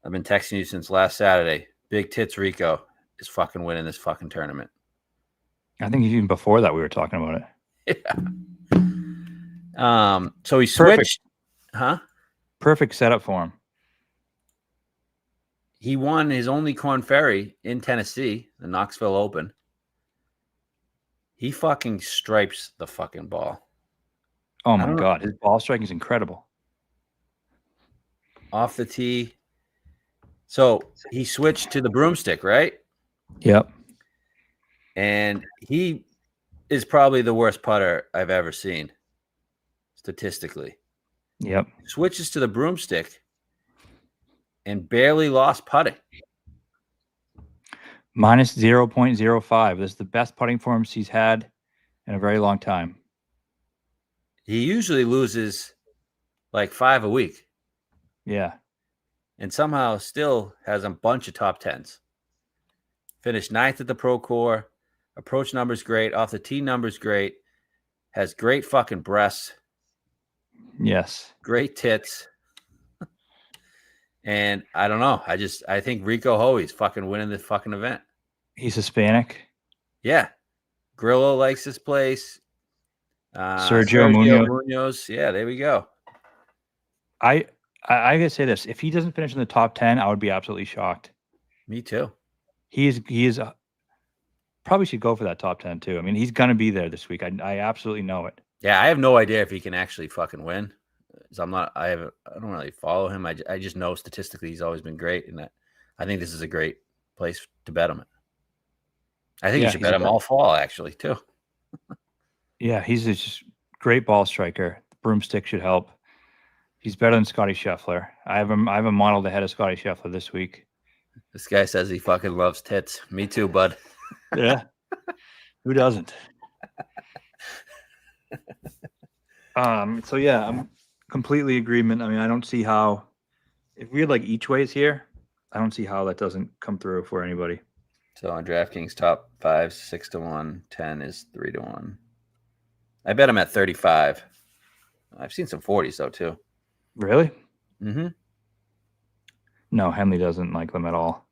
I've been texting you since last Saturday. Big tits Rico is fucking winning this fucking tournament.
I think even before that we were talking about
it. Yeah. So he switched. Huh?
Perfect setup for him.
He won his only Korn Ferry in Tennessee, the Knoxville Open. He fucking stripes the fucking ball.
Oh my God. His ball striking is incredible.
Off the tee. So he switched to the broomstick, right?
Yep.
And he is probably the worst putter I've ever seen, statistically.
Yep.
Switches to the broomstick and barely lost putting.
Minus 0.05. This is the best putting forms he's had in a very long time.
He usually loses like 5 a week.
Yeah.
And somehow still has a bunch of top 10s. Finished 9th at the Pro Tour. Approach number's great. Off the tee number's great. Has great fucking breasts.
Yes.
Great tits. And I don't know. I think Rico Hoey's fucking winning this fucking event.
He's Hispanic.
Yeah. Grillo likes this place.
Sergio
Munoz. Yeah, there we go.
I gotta say this. If he doesn't finish in the top 10, I would be absolutely shocked.
Me too.
He is probably should go for that top 10 too. I mean, he's gonna be there this week. I absolutely know it.
Yeah, I have no idea if he can actually fucking win. So I don't really follow him. I just know statistically he's always been great, and I think this is a great place to bet him. I think you should bet him all fall actually too.
Yeah, he's just great ball striker. The broomstick should help. He's better than Scotty Scheffler. I have a modeled ahead of Scotty Scheffler this week.
This guy says he fucking loves tits. Me too, bud.
Yeah. Who doesn't? So yeah, I'm completely agreement. I mean, I don't see how if we had like each ways here, I don't see how that doesn't come through for anybody.
So on DraftKings top 5, 6-1, 10 is 3-1. I bet him at 35. I've seen some 40s though too.
Really?
Mm-hmm.
No, Henley doesn't like them at all.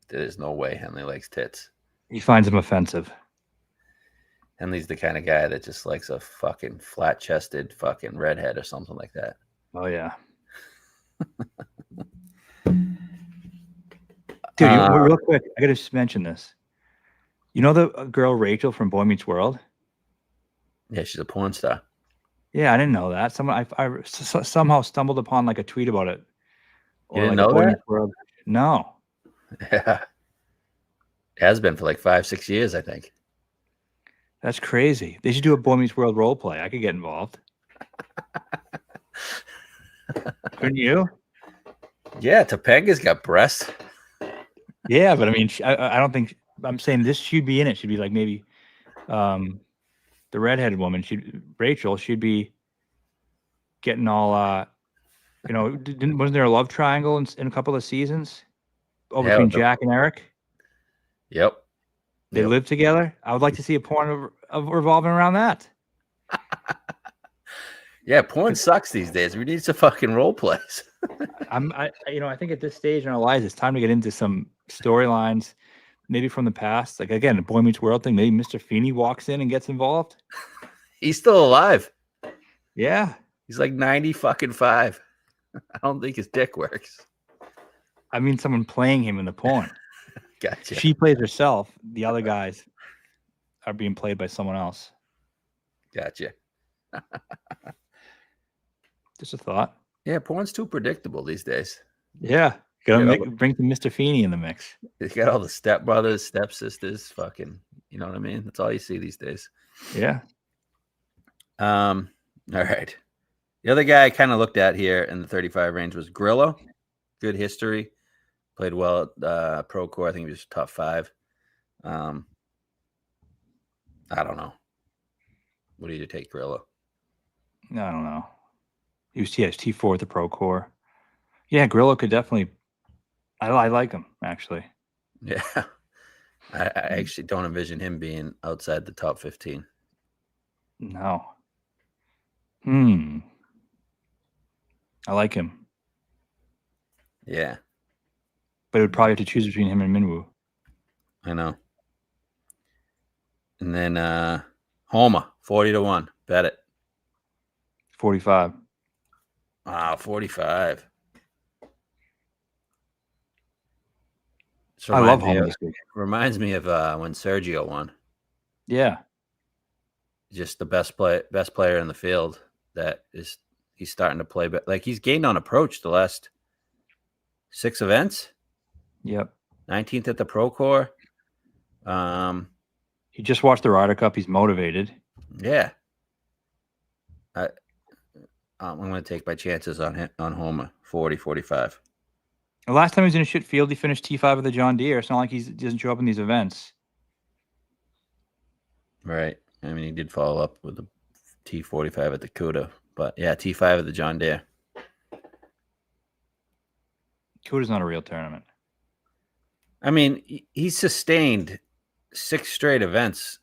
There's no way Henley likes tits.
He finds them offensive.
Henley's the kind of guy that just likes a fucking flat-chested fucking redhead or something like that.
Oh, yeah. Dude, real quick, I got to just mention this. You know the girl Rachel from Boy Meets World?
Yeah, she's a porn star.
Yeah, I didn't know that. I somehow stumbled upon like a tweet about it.
You didn't know that?
No.
Yeah. It has been for like 5-6 years, I think.
That's crazy. They should do a Boy Meets World role play. I could get involved. Couldn't you?
Yeah, Topanga's got breasts.
Yeah, but I mean, I don't think I'm saying this should be in it. Should be like maybe the redheaded woman. Rachel should be getting all wasn't there a love triangle in a couple of seasons between Jack and Eric?
Yep.
They live together. I would like to see a porn of revolving around that.
Yeah, porn sucks these days. We need some fucking role plays.
I think at this stage in our lives, it's time to get into some storylines, maybe from the past. Like again, a Boy Meets World thing. Maybe Mr. Feeney walks in and gets involved.
He's still alive.
Yeah,
He's like 90 fucking 5. I don't think his dick works.
I mean, someone playing him in the porn.
Gotcha.
She plays herself. The other guys are being played by someone else.
Gotcha.
Just a thought.
Yeah, porn's too predictable these days.
Yeah, bring some Mr. Feeney in the mix.
They got all the stepbrothers, stepsisters, fucking, you know what I mean? That's all you see these days.
Yeah.
All right. The other guy I kind of looked at here in the 35 range was Grillo. Good history. Played well at Pro Core. I think he was top 5. I don't know. What do you take, Grillo?
I don't know. He was T4 at the Pro Core. Yeah, Grillo could definitely. I like him actually.
Yeah, I actually don't envision him being outside the top 15.
No. I like him.
Yeah,
but it would probably have to choose between him and Minwoo.
I know. And then Homa, 40-1. Bet it.
45.
Wow, 45.
I love Homa this week.
Reminds me of when Sergio won.
Yeah.
Just the best player in the field. He's starting to play, but like he's gained on approach the last 6 events.
Yep.
19th at the Pro Core.
He just watched the Ryder Cup. He's motivated.
Yeah. I'm going to take my chances on Homa, 40, 45.
The last time he was in a shit field, he finished T5 of the John Deere. It's not like he doesn't show up in these events.
Right. I mean, he did follow up with the T45 at the CUDA. But, yeah, T5 at the John Deere.
CUDA's not a real tournament.
I mean, he sustained 6 straight events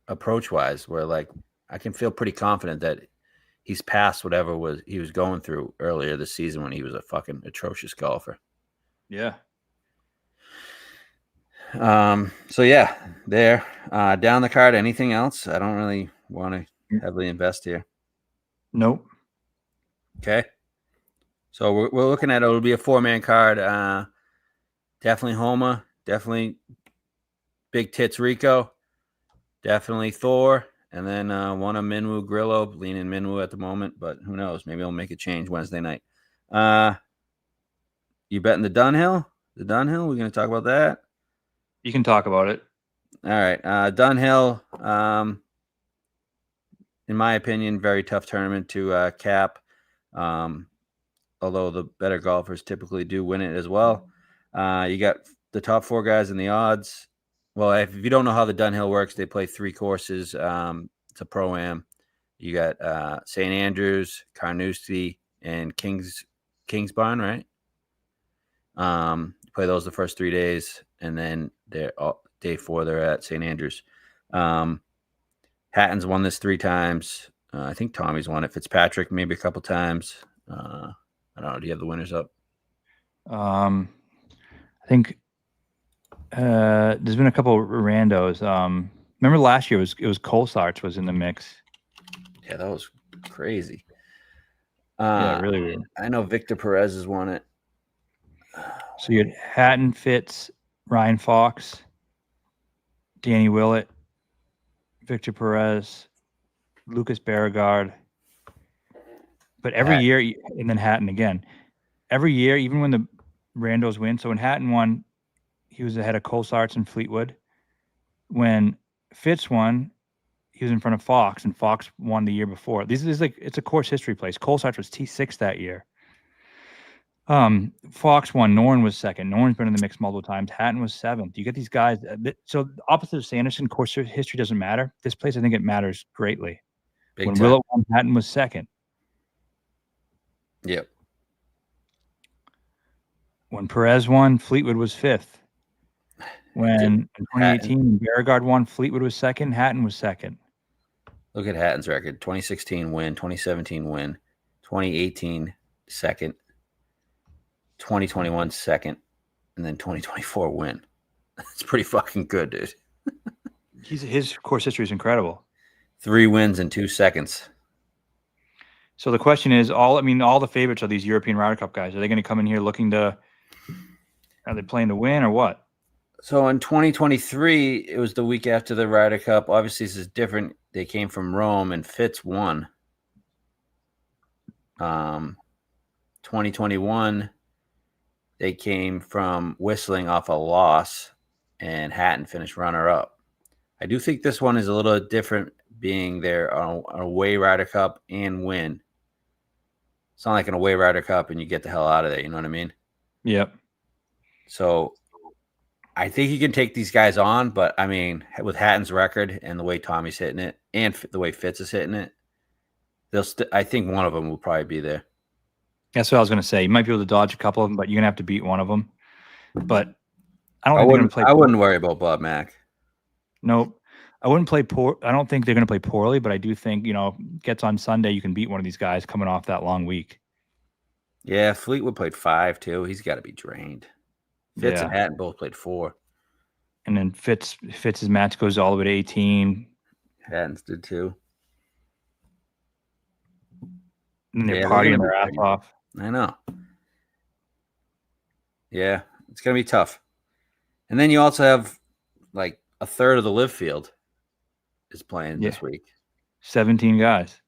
approach-wise where, like, I can feel pretty confident that he's past whatever he was going through earlier this season when he was a fucking atrocious golfer.
Yeah.
So yeah, there. Down the card, anything else? I don't really want to heavily invest here.
Nope.
Okay. So we're looking at it'll be a 4-man card. Definitely Homa, definitely Big Tits Rico, definitely Thor. And then one of Minwoo Grillo, leaning Minwoo at the moment, but who knows? Maybe I'll make a change Wednesday night. You betting the Dunhill? The Dunhill? We're going to talk about that?
You can talk about it.
All right. Dunhill, in my opinion, very tough tournament to cap. Although the better golfers typically do win it as well. You got the top 4 guys in the odds. Well, if you don't know how the Dunhill works, they play 3 courses. It's a Pro-Am. You got St. Andrews, Carnoustie, and Kingsbarn, right? Play those the first 3 days, and then day 4 they're at St. Andrews. Hatton's won this 3 times. I think Tommy's won it. Fitzpatrick maybe a couple times. I don't know. Do you have the winners up?
I think there's been a couple of randos. Remember last year it was Colsarts was in the mix.
Yeah, that was crazy.
Yeah, really weird.
I know Victor Perez has won it.
So you had Hatton, Fitz, Ryan Fox, Danny Willett, Victor Perez, Lucas Beauregard. But every year, and then Hatton again. Every year, even when the randos win. So when Hatton won, he was ahead of Colsarts and Fleetwood. When Fitz won, he was in front of Fox, and Fox won the year before. This is like it's a course history place. Colsarts was T6 that year. Fox won. Norn was second. Norn's been in the mix multiple times. Hatton was 7th. You get these guys. So opposite of Sanderson, course history doesn't matter. This place, I think it matters greatly. When Willett won, Hatton was 2nd.
Yep.
When Perez won, Fleetwood was 5th. When in 2018, Beauregard won, Fleetwood was 2nd. Hatton was 2nd.
Look at Hatton's record: 2016 win, 2017 win, 2018 second, 2021 second, and then 2024 win. It's pretty fucking good, dude.
His course history is incredible.
3 wins in 2 seconds.
So the question is, all the favorites are these European Ryder Cup guys. Are they going to come in here looking to? Are they playing to win or what?
So in 2023, it was the week after the Ryder Cup. Obviously, this is different. They came from Rome, and Fitz won. 2021, they came from Whistling off a loss, and Hatton finished runner-up. I do think this one is a little different, being there on a away Ryder Cup and win. It's not like an away Ryder Cup and you get the hell out of there. You know what I mean?
Yep.
So I think he can take these guys on, but I mean, with Hatton's record and the way Tommy's hitting it and the way Fitz is hitting it, I think one of them will probably be there.
That's what I was going to say. You might be able to dodge a couple of them, but you're going to have to beat one of them. But I
wouldn't worry about Bob Mack.
Nope. I wouldn't play poor. I don't think they're going to play poorly, but I do think, gets on Sunday, you can beat one of these guys coming off that long week.
Yeah, Fleetwood played 5 too. He's got to be drained. Fitz and Hatton both played 4.
And then Fitz's match goes all the way to 18.
Hatton's did too.
And they're partying their ass off.
I know. Yeah, it's going to be tough. And then you also have like a third of the live field is playing this week. 17
guys.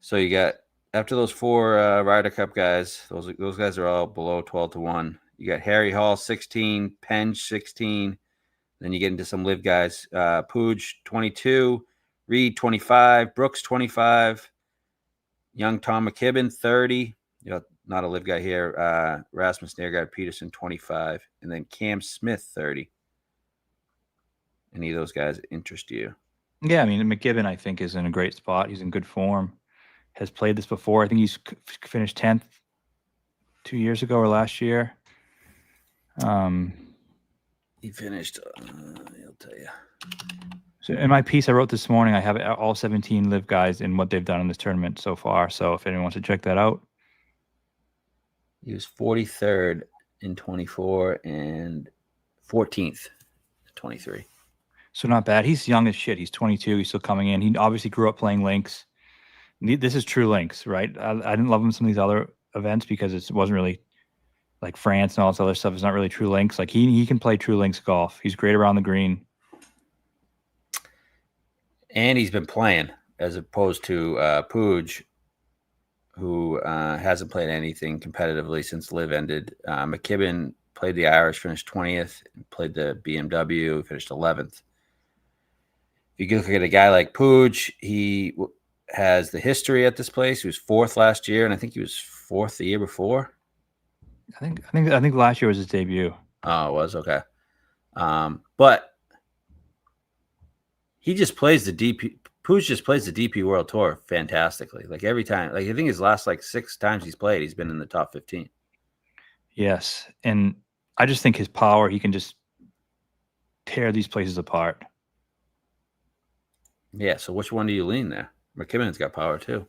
So you got, after those 4 Ryder Cup guys, those guys are all below 12-1. You got Harry Hall 16, Penge 16. Then you get into some live guys. Puig 22, Reed 25, Brooks 25, young Tom McKibben 30. Not a live guy here. Rasmus Nergaard Peterson 25, and then Cam Smith 30. Any of those guys interest you?
Yeah, I mean, McKibben, I think, is in a great spot. He's in good form. Has played this before. I think he's finished 10th 2 years ago or last year.
He finished. I'll tell you.
So in my piece I wrote this morning, I have all 17 live guys and what they've done in this tournament so far. So if anyone wants to check that out.
He was 43rd in 24 and 14th in 23.
So not bad. He's young as shit. He's 22. He's still coming in. He obviously grew up playing links. This is true links, right? I didn't love him in some of these other events because it wasn't really like France and all this other stuff. It's not really true links. Like he can play true links golf. He's great around the green.
And he's been playing as opposed to Puig, who hasn't played anything competitively since Live ended. McKibben played the Irish, finished 20th, played the BMW, finished 11th. If you look at a guy like Puig, he has the history at this place. He was 4th last year, and I think he was 4th the year before.
I think last year was his debut.
Oh, it was? Okay. But he just plays the DP. Puig just plays the DP World Tour fantastically. Like every time, like I think his last 6 times he's played, he's been in the top 15.
Yes, and I just think his power, he can just tear these places apart.
Yeah. So which one do you lean there? McKibben's got power too.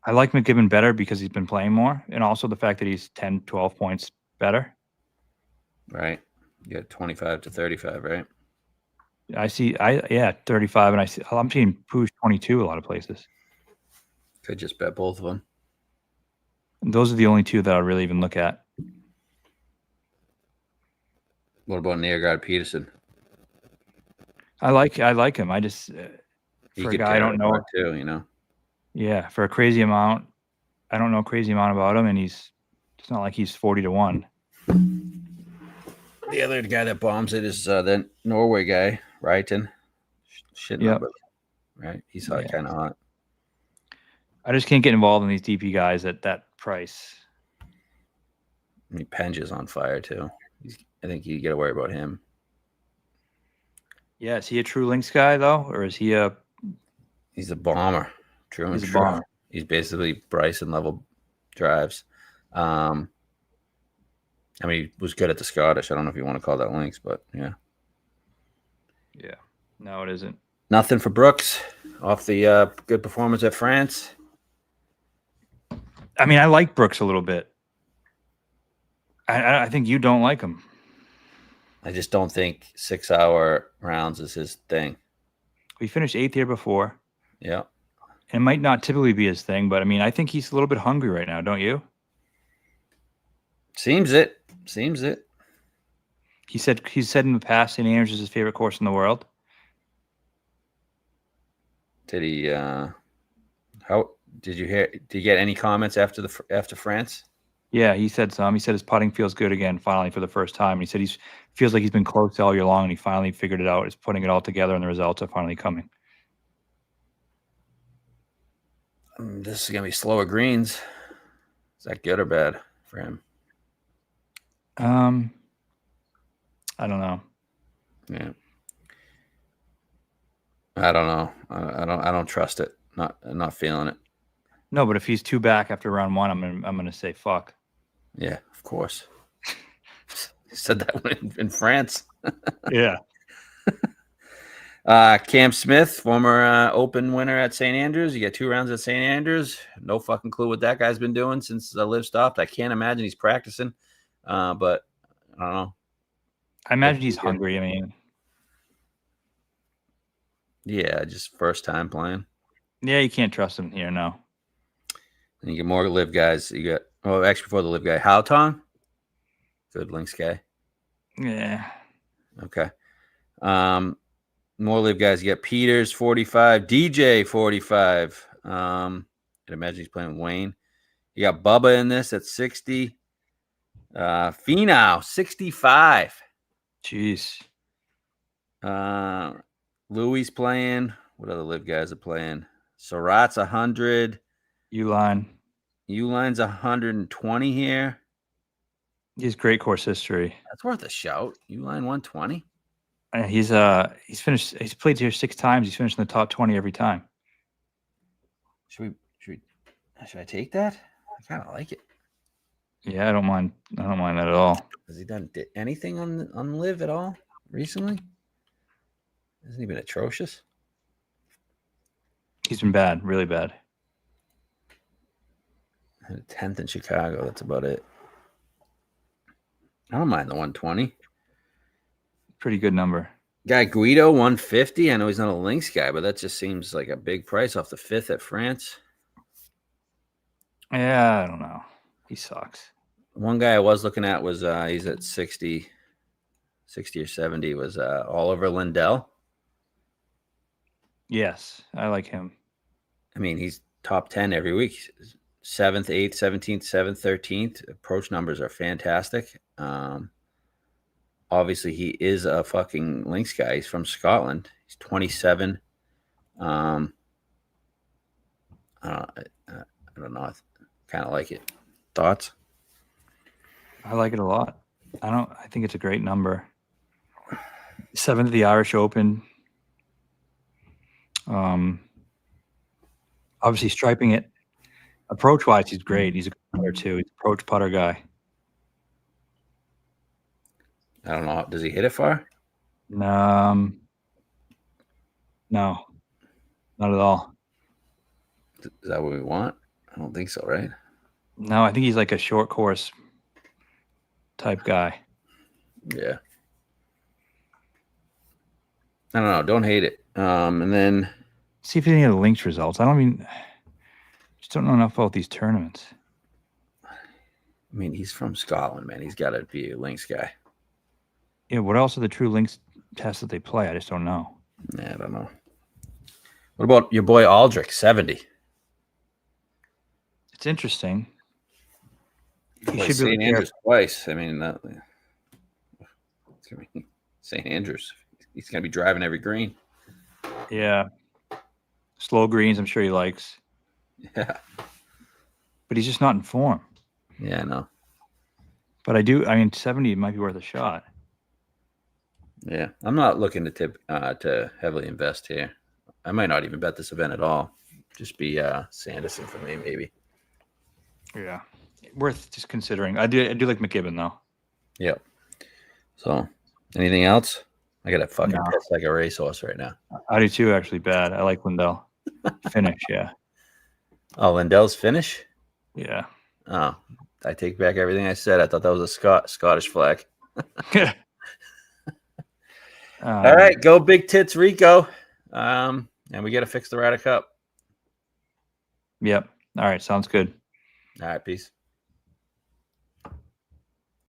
I like McKibben better because he's been playing more, and also the fact that he's 10, 12 points better.
Right. You got 25 to 35, right?
I see. 35, and I'm seeing Puig 22 a lot of places.
Could just bet both of them.
And those are the only 2 that I really even look at.
What about Nergaard Peterson?
I like him. I just for a guy I don't know
too.
Yeah, for a crazy amount, I don't know a crazy amount about him, and it's not like he's 40-1.
The other guy that bombs it is the Norway guy, Ryton.
Yep.
Right? He's kind of hot.
I just can't get involved in these DP guys at that price.
I mean, Penge is on fire too. I think you got to worry about him.
Yeah, is he a true links guy though, or is he a?
He's a bomber. True and true. Bomber. He's basically Bryson level drives. I mean, he was good at the Scottish. I don't know if you want to call that links, but yeah.
Yeah. No, it isn't.
Nothing for Brooks. off the good performance at France?
I mean, I like Brooks a little bit. I think you don't like him.
I just don't think 6-hour rounds is his thing.
We finished 8th here before.
Yeah.
It might not typically be his thing, but I mean, I think he's a little bit hungry right now, don't you?
Seems it.
He said in the past St. Andrews is his favorite course in the world.
Did he? How did you hear? Did you get any comments after France?
Yeah, he said some. He said his putting feels good again, finally for the first time. He said he feels like he's been close all year long, and he finally figured it out. He's putting it all together, and the results are finally coming.
This is gonna be slower greens. Is that good or bad for him?
I don't know.
Yeah. I don't know. I don't trust it. Not feeling it.
No, but if he's 2 back after round 1, I'm gonna say fuck.
Yeah, of course. He said that in France.
Yeah.
Cam Smith, former Open winner at St. Andrews. You get 2 rounds at St. Andrews. No fucking clue what that guy's been doing since the live stopped. I can't imagine he's practicing. But I don't know.
I imagine he's hungry. I mean,
yeah, just first time playing.
Yeah, you can't trust him here, no.
And you get more live guys. You got actually before the live guy, How Tong. Good links guy.
Yeah.
Okay. More live guys. You got Peters 45, DJ 45. I'd imagine he's playing with Wayne. You got Bubba in this at 60. Finau 65.
Jeez.
Louis playing. What other live guys are playing? Surratt's 100. Uline's 120 here.
He's great course history.
That's worth a shout. Uline 120.
He's played here 6 times. He's finished in the top 20 every time.
Should I take that? I kind of like it.
Yeah, I don't mind that at all.
Has he done anything on live at all recently? Hasn't he been atrocious?
He's been bad, really bad.
10th in Chicago. That's about it. I don't mind the 120.
Pretty good number.
Guy Guido 150. I know he's not a links guy, but that just seems like a big price off the 5th at France.
Yeah, I don't know. He sucks.
One guy I was looking at was he's at 60 or 70 was Oliver Lindell.
Yes, I like him.
I mean, he's top 10 every week. 7th, 8th, 17th, 7th, 13th. Approach numbers are fantastic. Obviously, he is a fucking links guy. He's from Scotland. He's 27. I don't know. I kind of like it. Thoughts?
I like it a lot. I think it's a great number. 7th of the Irish Open. Obviously striping it. Approach wise, he's great. He's a good putter too. He's an approach putter guy.
I don't know. Does he hit it far?
No, not at all.
Is that what we want? I don't think so, right?
No, I think he's like a short course type guy.
Yeah. I don't know. Don't hate it. And then
see if any of the links results. Just don't know enough about these tournaments.
I mean, he's from Scotland, man. He's got to be a links guy.
Yeah, what else are the true links tests that they play? I just don't know.
Yeah, I don't know. What about your boy Aldrich, 70?
It's interesting.
He should be St. Andrews twice. I mean, it's gonna be St. Andrews. He's going to be driving every green.
Yeah. Slow greens, I'm sure he likes.
Yeah.
But he's just not in form.
Yeah, I know.
But 70 might be worth a shot.
Yeah. I'm not looking to heavily invest here. I might not even bet this event at all. Just be Sanderson for me, maybe.
Yeah. Worth just considering. I do like McKibben, though.
Yep. So, anything else? I got to fucking piss like a racehorse right now.
I do too, actually, bad. I like Lindell. Finish, yeah.
Oh, Lindell's finish?
Yeah.
Oh, I take back everything I said. I thought that was a Scottish flag. All right, go big tits, Rico. And we got to fix the Ryder Cup.
Yep. All right, sounds good.
All right, peace.